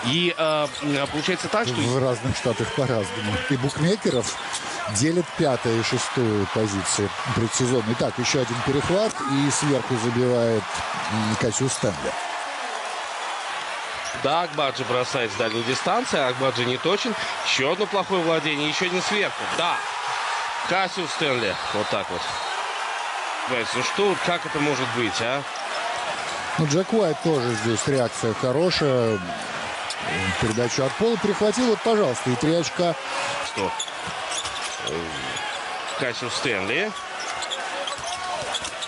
И получается так, что... В разных штатах по-разному. И букмекеров делят 5-ю и 6-ю позиции предсезонной. Так, еще один перехват, и сверху забивает Cassius Stanley. Да, Акбаджи бросает с дальней дистанции, Акбаджи не точен. Еще одно плохое владение, еще один сверху. Да, Cassius Stanley. Вот так вот. Ну что, как это может быть, а? Ну, Джек Уайт тоже здесь реакция хорошая. Передачу от пола перехватил. Вот, пожалуйста, и 3 очка. Что? Cassius Stanley.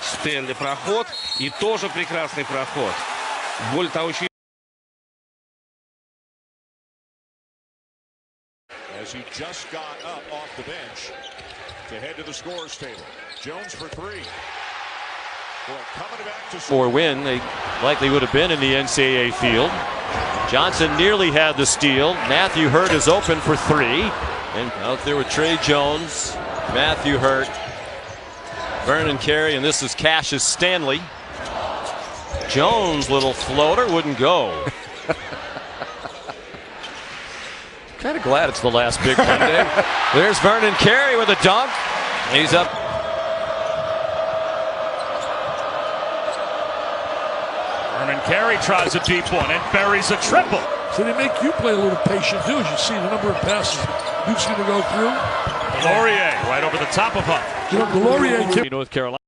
Стэнли проход. И тоже прекрасный проход. Более того, еще... As he just got up off the bench to head to the scorers table. Jones for 3. For win, they likely would have been in the NCAA field. Johnson nearly had the steal. Matthew Hurt is open for 3. And out there with Trey Jones, Matthew Hurt, Vernon Carey, and this is Cassius Stanley. Jones, little floater, wouldn't go. Kind of glad it's the last big one day. There's Vernon Carey with a dunk. He's up. Vernon Carey tries a deep one and buries a triple. So they make you play a little patient too, as you see the number of passes Duke's going to go through. Laurier right over the top of Huff. You know, Laurier North Carolina.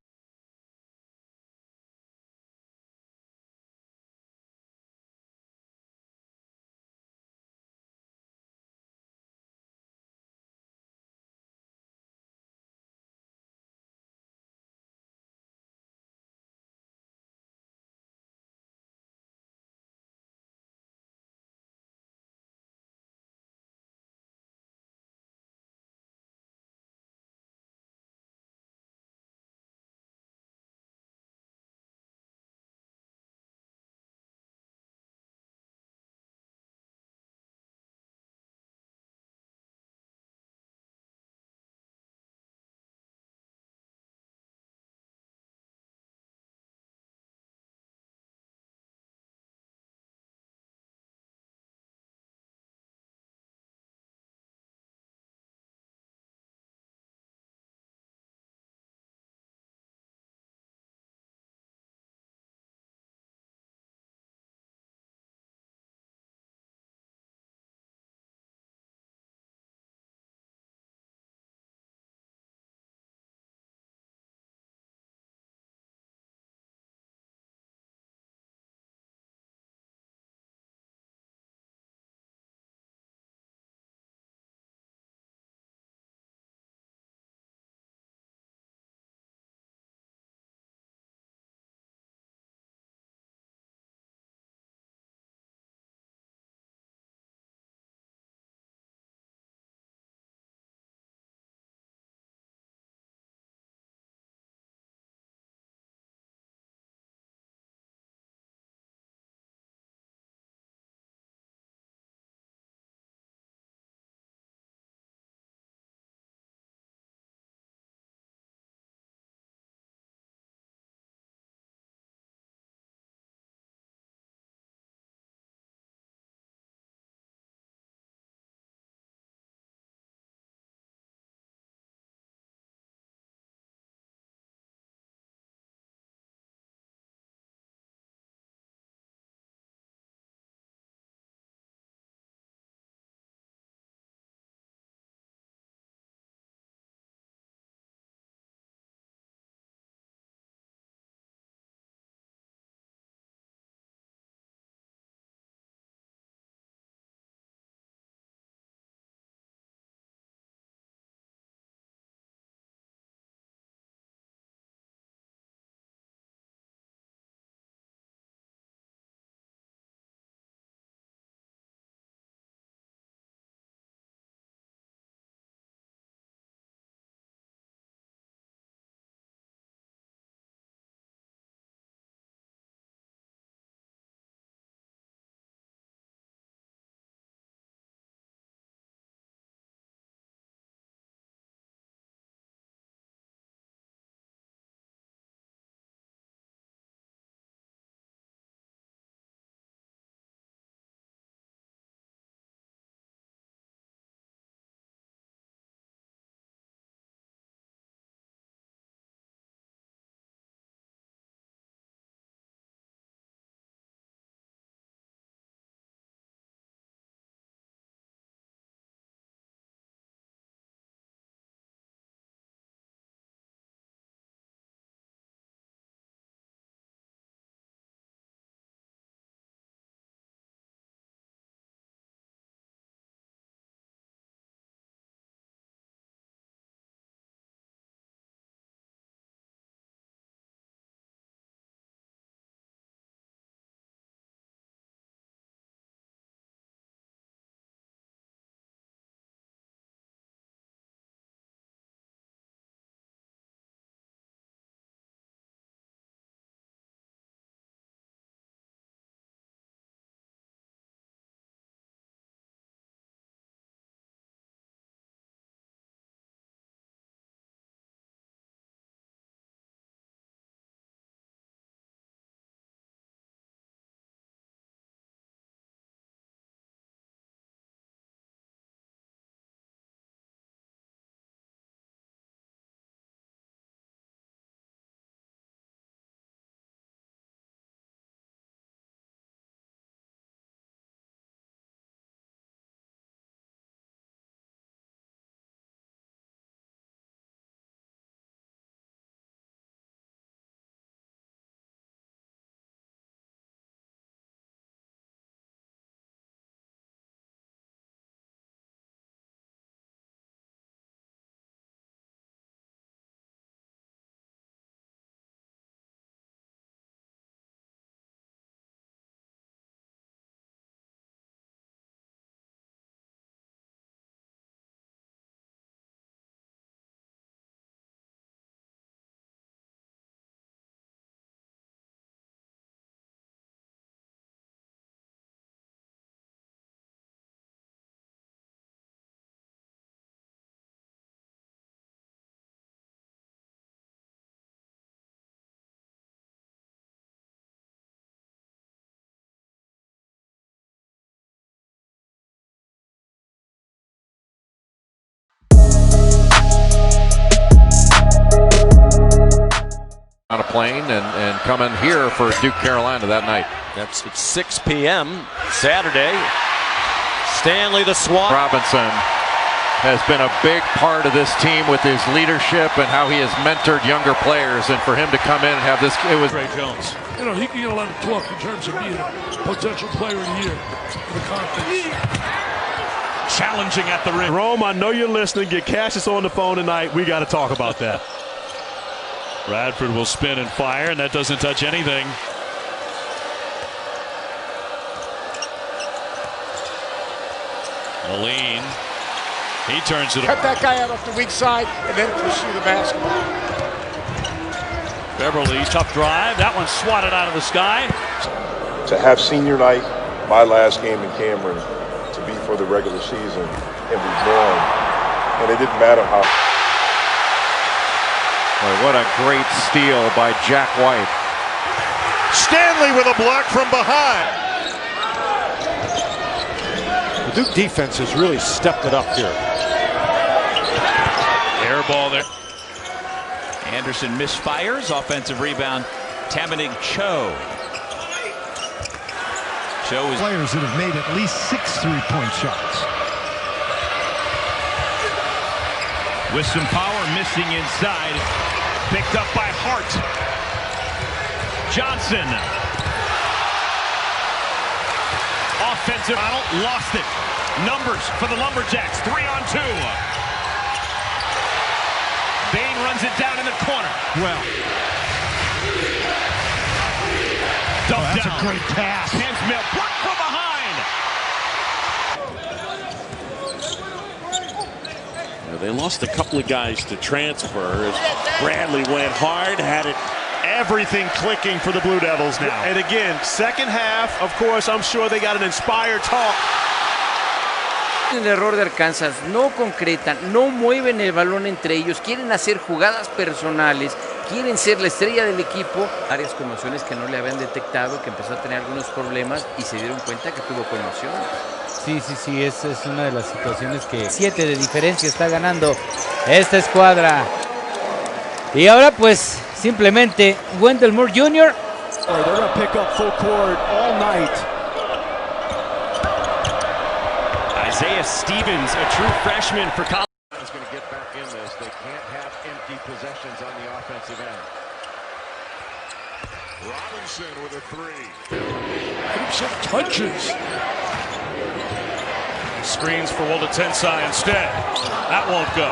On a plane and come in here for Duke Carolina that night. That's at 6 p.m. Saturday. Stanley the Swat. Robinson has been a big part of this team with his leadership and how he has mentored younger players, and for him to come in and have this, it was Ray Jones. You know, he can get a lot of talk in terms of being a potential player of the year in the conference. Challenging at the rim. Rome, I know you're listening. Get Cassius on the phone tonight. We got to talk about that. Bradford will spin and fire, and that doesn't touch anything. Moline. He turns it. Cut that guy out off the weak side and then pursue the basketball. Beverly, tough drive. That one swatted out of the sky. To have senior night, my last game in Cameron, to be for the regular season, and we won. And it didn't matter how. Boy, what a great steal by Jack White. Stanley with a block from behind. The Duke defense has really stepped it up here. Air ball there. Anderson misfires. Offensive rebound. Tamanig Cho. Cho is players that have made at least 6 3-point shots. With some power missing inside. Picked up by Hart. Johnson. Offensive battle, lost it. Numbers for the Lumberjacks, 3-on-2. Bain runs it down in the corner. Well, that's a great pass. Mill blocked from behind. They lost a couple of guys to transfer as Bradley went hard, had it. Everything clicking for the Blue Devils now. And again, second half, of course, I'm sure they got an inspired talk. El error de Arkansas, no concretan, no mueven el balón entre ellos, quieren hacer jugadas personales, quieren ser la estrella del equipo. Varias conmociones que no le habían detectado, que empezó a tener algunos problemas y se dieron cuenta que tuvo conmoción. Sí, esa es una de las situaciones que 7 de diferencia está ganando esta escuadra. Y ahora pues simplemente Wendell Moore Jr. They're going to pick up full court all night. Isaiah Stevens, a true freshman for college. Is going to get back in this. They can't have empty possessions on the offensive end. Robinson with a 3. Some touches. Screens for Woldetensa instead. That won't go.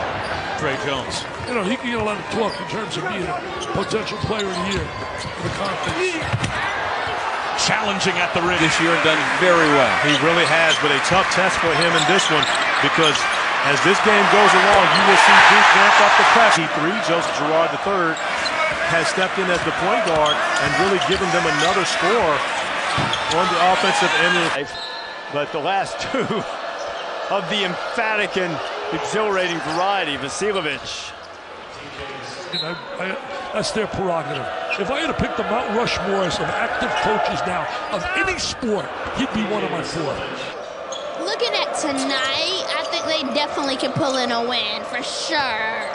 Trey Jones. You know, he can get a lot of talk in terms of being a potential player of the year in the conference. Challenging at the rim. This year done very well. He really has, but a tough test for him in this one because as this game goes along, you will see Duke ramp up the press. Joseph Girard III has stepped in as the point guard and really given them another score on the offensive end. But the last two of the emphatic and exhilarating variety, Vasiljevic. That's their prerogative. If I had to pick the Mount Rushmores of active coaches now of any sport, he'd be one of my 4. Looking at tonight, I think they definitely can pull in a win for sure.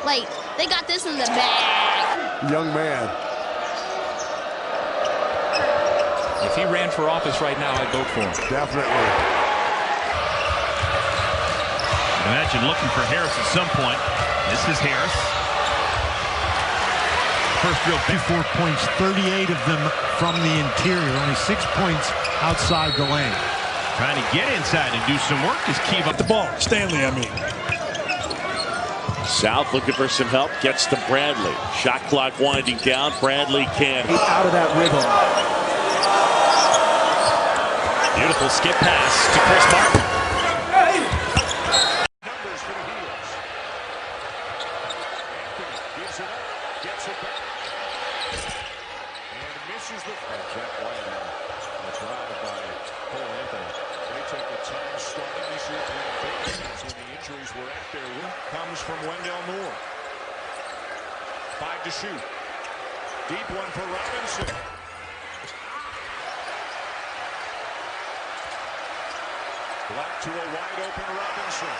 Like, they got this in the bag. Young man. If he ran for office right now, I'd vote for him. Definitely. Imagine looking for Harris at some point. This is Harris. First real 4 points, 38 of them from the interior, only 6 points outside the lane. Trying to get inside and do some work is key. The ball, Stanley, I mean. South looking for some help, gets to Bradley. Shot clock winding down. Bradley can. Out of that rhythm. Beautiful skip pass to Chris Martin. From Wendell Moore. 5 to shoot. Deep one for Robinson. Black to a wide open Robinson.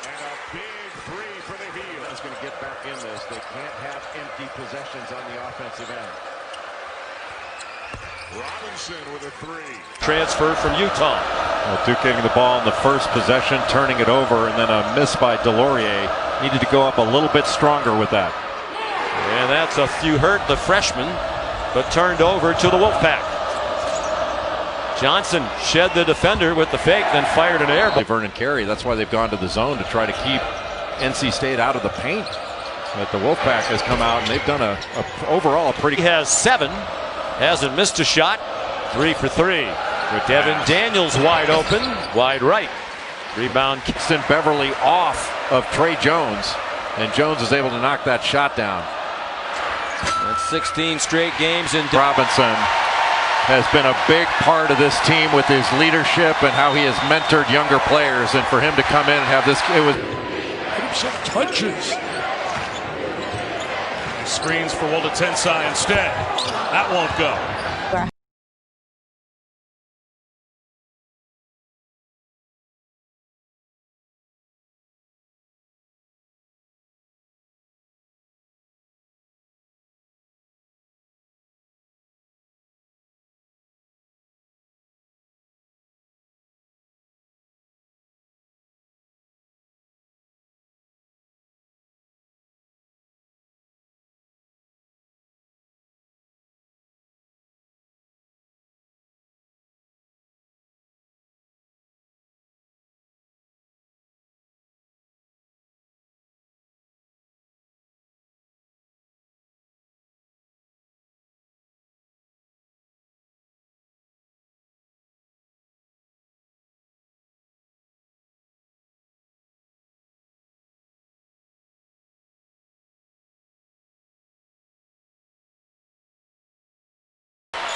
And a big three for the heel. Is going to get back in this. They can't have empty possessions on the offensive end. Robinson with a three. Transfer from Utah. Duke getting the ball in the first possession, turning it over, and then a miss by Delorier. Needed to go up a little bit stronger with that. And that's a few hurt, the freshman, but turned over to the Wolfpack. Johnson shed the defender with the fake, then fired an air. Vernon Carey, that's why they've gone to the zone to try to keep NC State out of the paint. But the Wolfpack has come out and they've done overall a pretty. He has 7, hasn't missed a shot. 3 for 3. With Devin Daniels wide open, wide right. Rebound. Sent Beverly off of Trey Jones, and Jones is able to knock that shot down. That's 16 straight games in. Robinson has been a big part of this team with his leadership and how he has mentored younger players, and for him to come in and have this, it was some touches. Screens for Woldetensa instead. That won't go.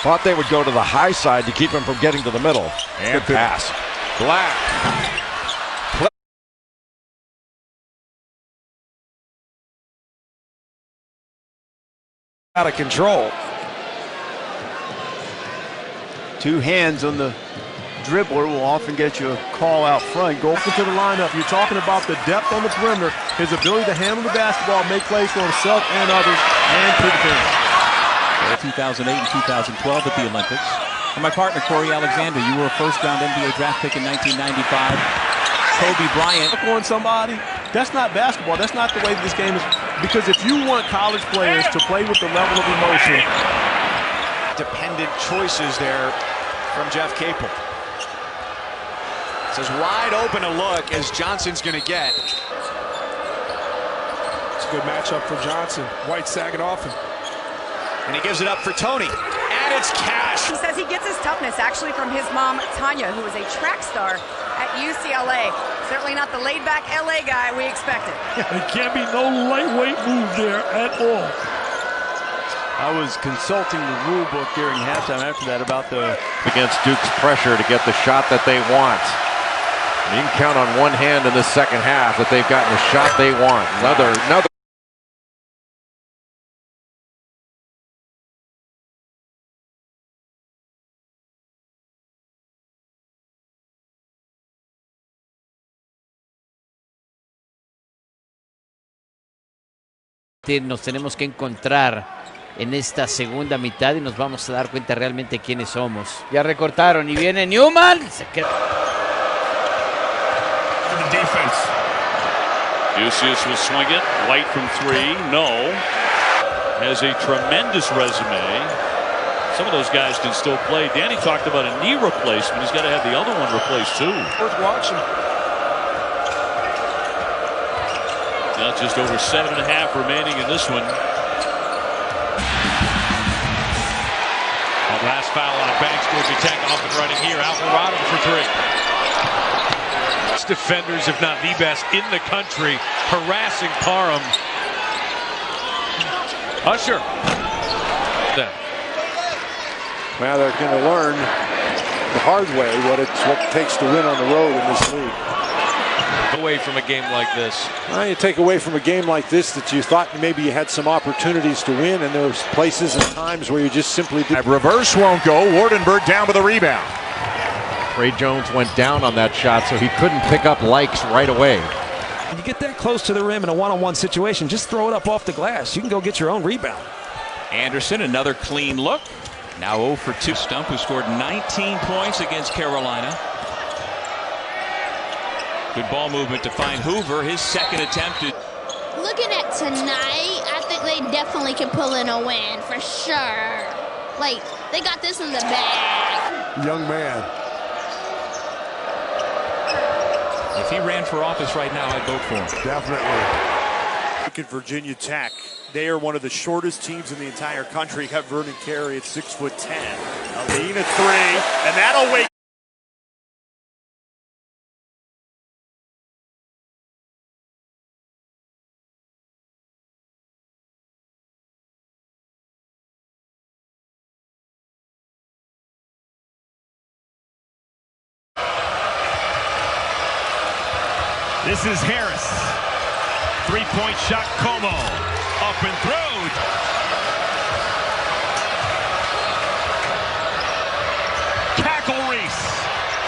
Thought they would go to the high side to keep him from getting to the middle. And good pass. Black. Out of control. 2 hands on the dribbler will often get you a call out front. Go into the lineup. You're talking about the depth on the perimeter, his ability to handle the basketball, make plays for himself and others, and to defend. 2008 and 2012 at the Olympics. And my partner, Corey Alexander, you were a first-round NBA draft pick in 1995. Kobe Bryant. On somebody, that's not basketball. That's not the way this game is. Because if you want college players to play with the level of emotion. Dependent choices there from Jeff Capel. It's as wide open a look as Johnson's going to get. It's a good matchup for Johnson. White sagging off him. And he gives it up for Tony. And it's Cash. He says he gets his toughness actually from his mom, Tanya, who was a track star at UCLA. Certainly not the laid-back LA guy we expected. There can't be no lightweight move there at all. I was consulting the rule book during halftime after that about the... Against Duke's pressure to get the shot that they want. And you can count on one hand in the second half that they've gotten the shot they want. Another. Nos tenemos que encontrar en esta segunda mitad y nos vamos a dar cuenta realmente quiénes somos. Ya recortaron y viene Newman. Se queda. Defense. Cassius will swing it. White from 3. No. Has a tremendous resume. Some of those guys can still play. Danny talked about a knee replacement. He's got to have the other one replaced too. Worth watching. Now just over 7.5 remaining in this one. Last foul on a Banks goes attack off and running here. Alvarado for 3. Defenders, if not the best in the country, harassing Parham. Usher. Now they're going to learn the hard way what it takes to win on the road in this league. Away from a game like this. Well, you take away from a game like this that you thought maybe you had some opportunities to win, and there was places and times where you just simply didn't. Reverse won't go. Wardenberg down with the rebound. Trey Jones went down on that shot, so he couldn't pick up likes right away. When you get that close to the rim in a one-on-one situation, just throw it up off the glass. You can go get your own rebound. Anderson, another clean look. Now 0 for 2. Stump, who scored 19 points against Carolina. Good ball movement to find Hoover. His second attempt. Looking at tonight, I think they definitely can pull in a win for sure. Like, they got this in the bag. Young man. If he ran for office right now, I'd vote for him. Definitely. Look at Virginia Tech. They are one of the shortest teams in the entire country. Got Vernon Carey at 6'10". Aline at 3, and that'll wait. This is Harris. Three-point shot, Como. Up and through. Tackle Reese.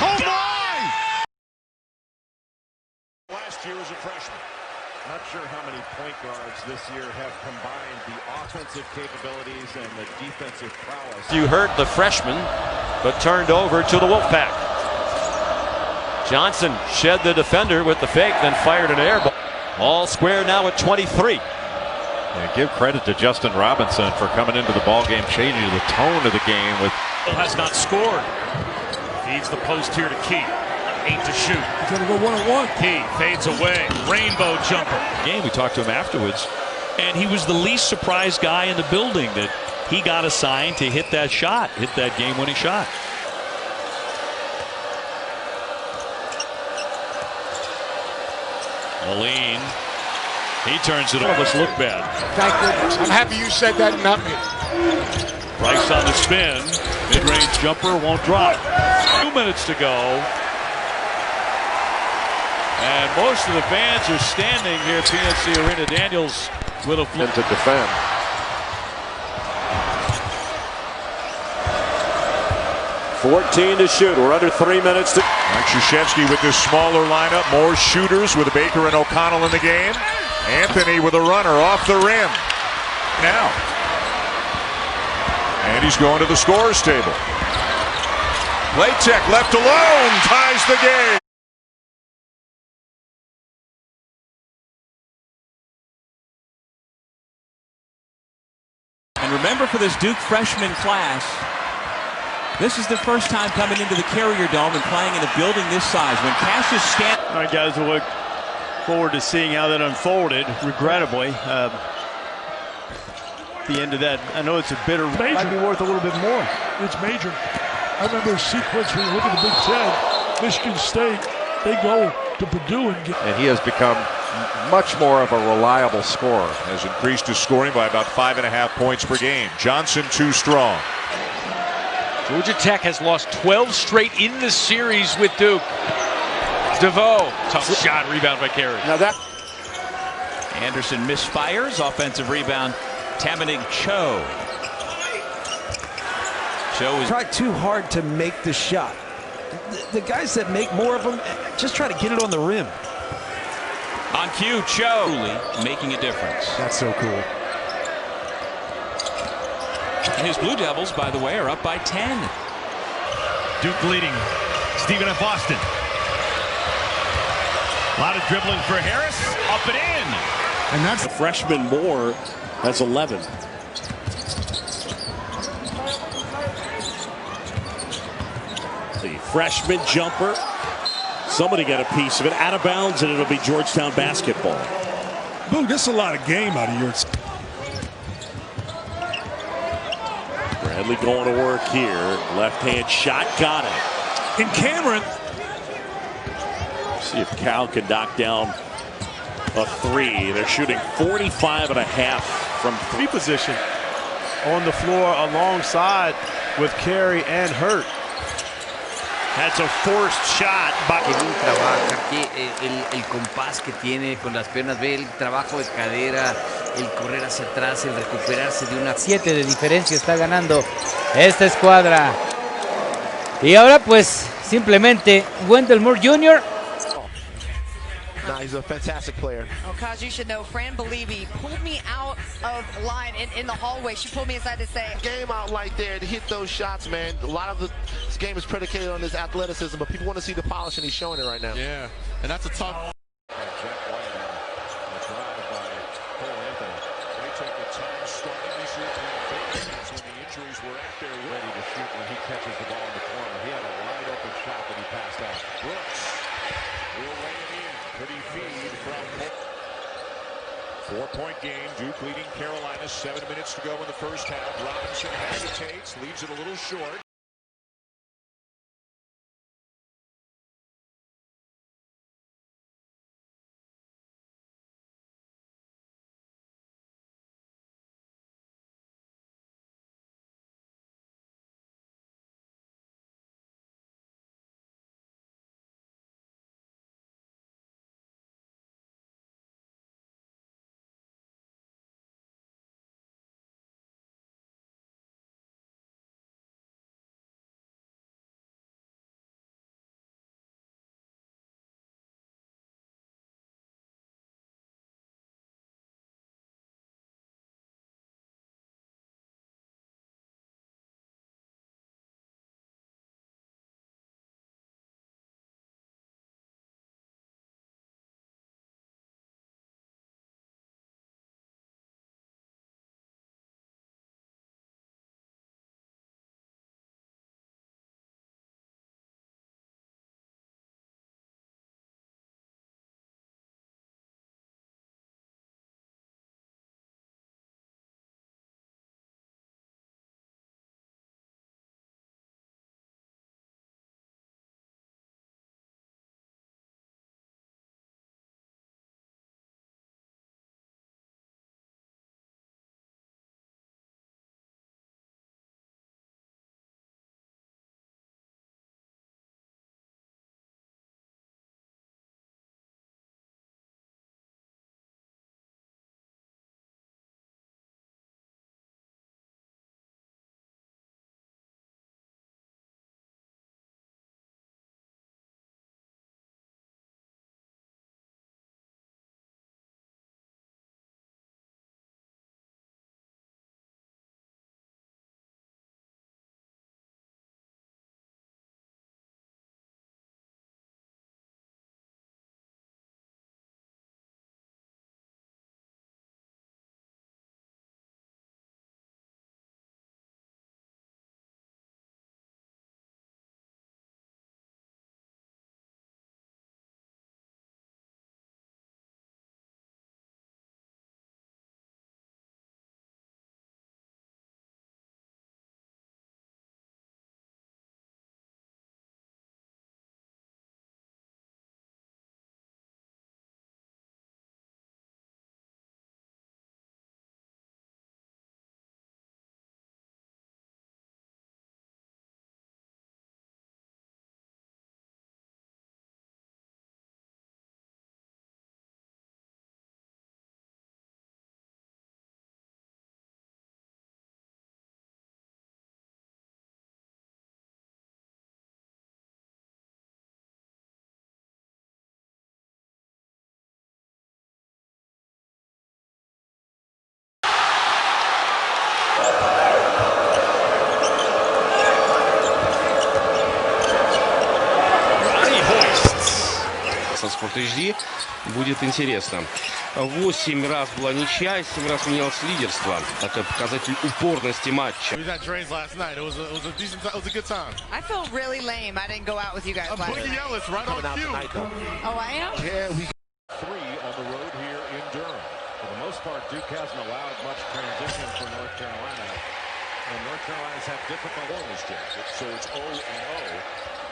Oh my! Last year as a freshman. Not sure how many point guards this year have combined the offensive capabilities and the defensive prowess. You heard the freshman, but turned over to the Wolfpack. Johnson shed the defender with the fake, then fired an air ball. All square now at 23. Yeah, give credit to Justin Robinson for coming into the ball game, changing the tone of the game. With has not scored. Feeds the post here to Key. 8 to shoot. He's gonna go one-on-one. Key fades away. Rainbow jumper. Game. We talked to him afterwards, and he was the least surprised guy in the building that he got assigned to hit that shot, hit that game-winning shot. Aline, he turns it over. Let's look bad. Thank goodness. I'm happy you said that, not me. Price on the spin. Mid-range jumper won't drop. 2 minutes to go. And most of the fans are standing here at PNC Arena. Daniels with a flip to defend. .14 to shoot. We're under 3 minutes to. Mike Krzyzewski with this smaller lineup. More shooters with Baker and O'Connell in the game. Anthony with a runner off the rim. Now. And he's going to the scorer's table. Platek left alone ties the game. And remember, for this Duke freshman class, this is the first time coming into the Carrier Dome and playing in a building this size. When Cassius Stanley. All right, guys, we'll look forward to seeing how that unfolded. Regrettably, the end of that. I know it's a bitter. Might be worth a little bit more. It's major. I remember a sequence when you look at the Big Ten, Michigan State, they go to Purdue and get. And he has become much more of a reliable scorer. Has increased his scoring by about 5.5 points per game. Johnson too strong. Georgia Tech has lost 12 straight in the series with Duke. DeVoe, tough shot, rebound by Carey. Now that. Anderson misfires, offensive rebound, Tamaning Cho. Cho is. Try too hard to make the shot. The guys that make more of them, just try to get it on the rim. On cue, Cho making a difference. That's so cool. And his Blue Devils, by the way, are up by 10. Duke leading. Stephen F. Austin. A lot of dribbling for Harris. Up and in. And that's the freshman Moore has 11. The freshman jumper. Somebody got a piece of it. Out of bounds, and it'll be Georgetown basketball. Boom, gets a lot of game out of your. Bradley going to work here. Left-hand shot, got it. And Cameron. See if Cal can knock down a three. They're shooting 45.5 from three position on the floor alongside with Carey and Hurt. That's a forced shot. Qué bien trabaja, el compás que tiene con las piernas, ve el trabajo de cadera, el correr hacia atrás, el recuperarse de una. 7 de diferencia está ganando esta escuadra. Y ahora pues simplemente Wendell Moore Jr. Nah, he's a fantastic player. Oh, Kaz, you should know, Fran Believe pulled me out of line in the hallway. She pulled me aside to say, Game out like there to hit those shots, man. A lot of this game is predicated on his athleticism, but people want to see the polish, and he's showing it right now. Yeah, and that's a tough. Injuries were out there ready to shoot when he catches the ball in the corner. He had a wide open shot that he passed out. Brooks will lay it in. Pretty feed from 4-point game. Duke leading Carolina. 7 minutes to go in the first half. Robinson hesitates, leaves it a little short. Спорт HD будет интересно. 8 раз была ничья, 7 раз менялось лидерство. Это показатель упорности матча. We was at Dre's last night. It was a good time. I feel really lame. I didn't go out with you guys last Boogie night. Ellis right on cue. Oh, I am? Yeah, we 3 on the road here in Durham. For the most part, Duke hasn't allowed much transition for North Carolina. And North Carolina's had difficult on this jacket, so it's 0-0.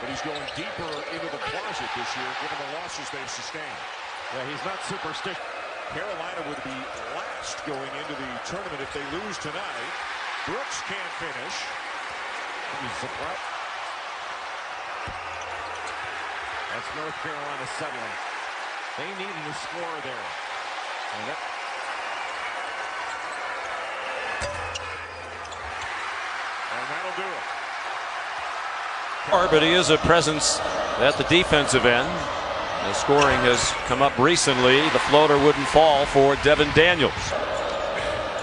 But he's going deeper into the closet this year, given the losses they've sustained. Yeah, he's not superstitious. Carolina would be last going into the tournament if they lose tonight. Brooks can't finish. He's surprised. That's North Carolina settling. They needed a score there. And that'll do it. But he is a presence at the defensive end. The scoring has come up recently. The floater wouldn't fall for Devin Daniels.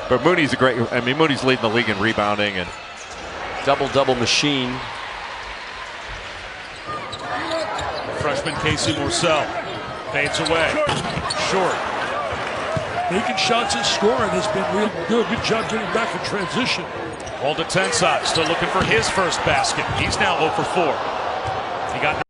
But Mooney's Mooney's leading the league in rebounding and double machine. Freshman Casey Morsell fades away. Short. Making shots and scoring has been real good. Good job getting back in transition. All to 10 side, still looking for his first basket. He's now 0 for 4. He got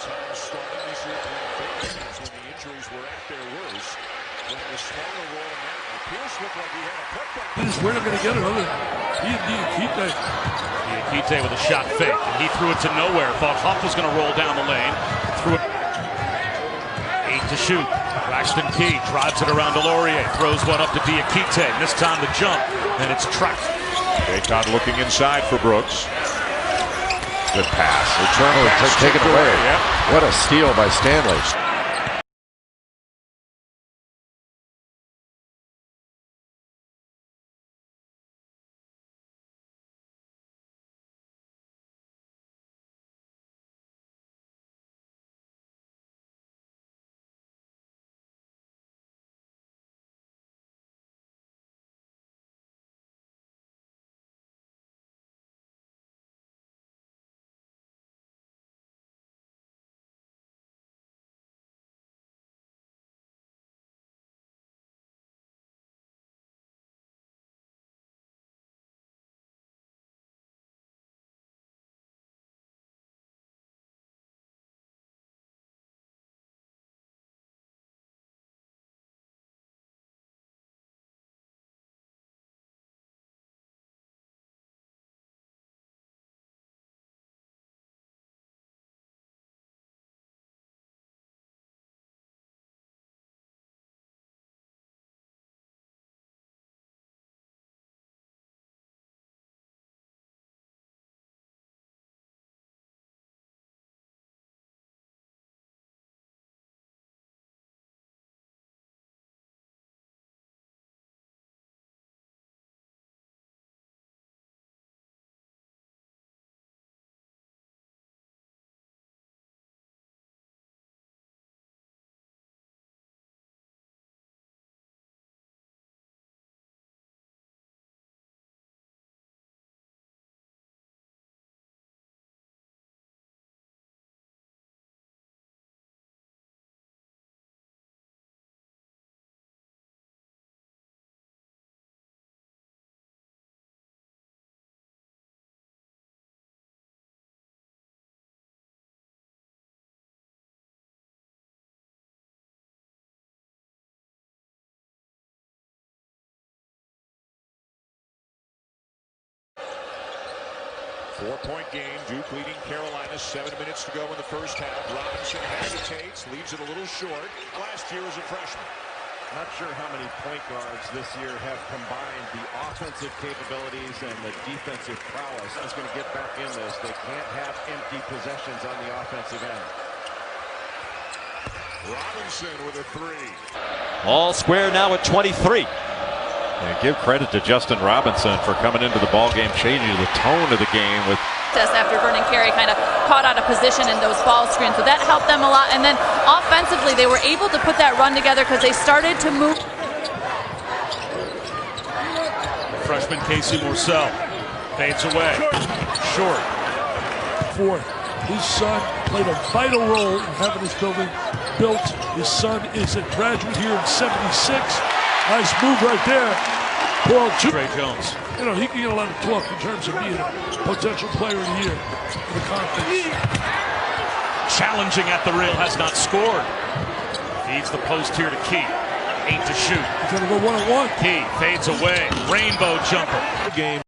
times starting this year playing big games when the injuries were at their worst. When the smaller role now, Pierce looked like he had a putback. We're not going to get another. He and Diakite. Diakite with a shot fake, and he threw it to nowhere. Thought Huff was going to roll down the lane. Threw it. 8 to shoot. Braxton Key drives it around Delorier. Throws one up to Diakite. This time the jump, and it's tracked. Baycott looking inside for Brooks. Good pass. Return pass taken away. Yep. What a steal by Stanley. Four-point game, Duke leading Carolina, 7 minutes to go in the first half. Robinson hesitates, leaves it a little short. Last year as a freshman. Not sure how many point guards this year have combined the offensive capabilities and the defensive prowess. Is going to get back in this. They can't have empty possessions on the offensive end. Robinson with a three. All square now at 23. Yeah, give credit to Justin Robinson for coming into the ball game, changing the tone of the game with. After Vernon Carey kind of caught out of position in those ball screens, so that helped them a lot. And then offensively, they were able to put that run together because they started to move. Freshman Casey Morsell fades away. Short. His son played a vital role in having this building built. His son is a graduate here in '76. Nice move right there. Paul Trey Jones. You know, he can get a lot of talk in terms of being a potential player of the year in the conference. Challenging at the rim, has not scored. Feeds the post here to Key. 8 to shoot. He's going to go one-on-one. Key fades away. Rainbow jumper. Game.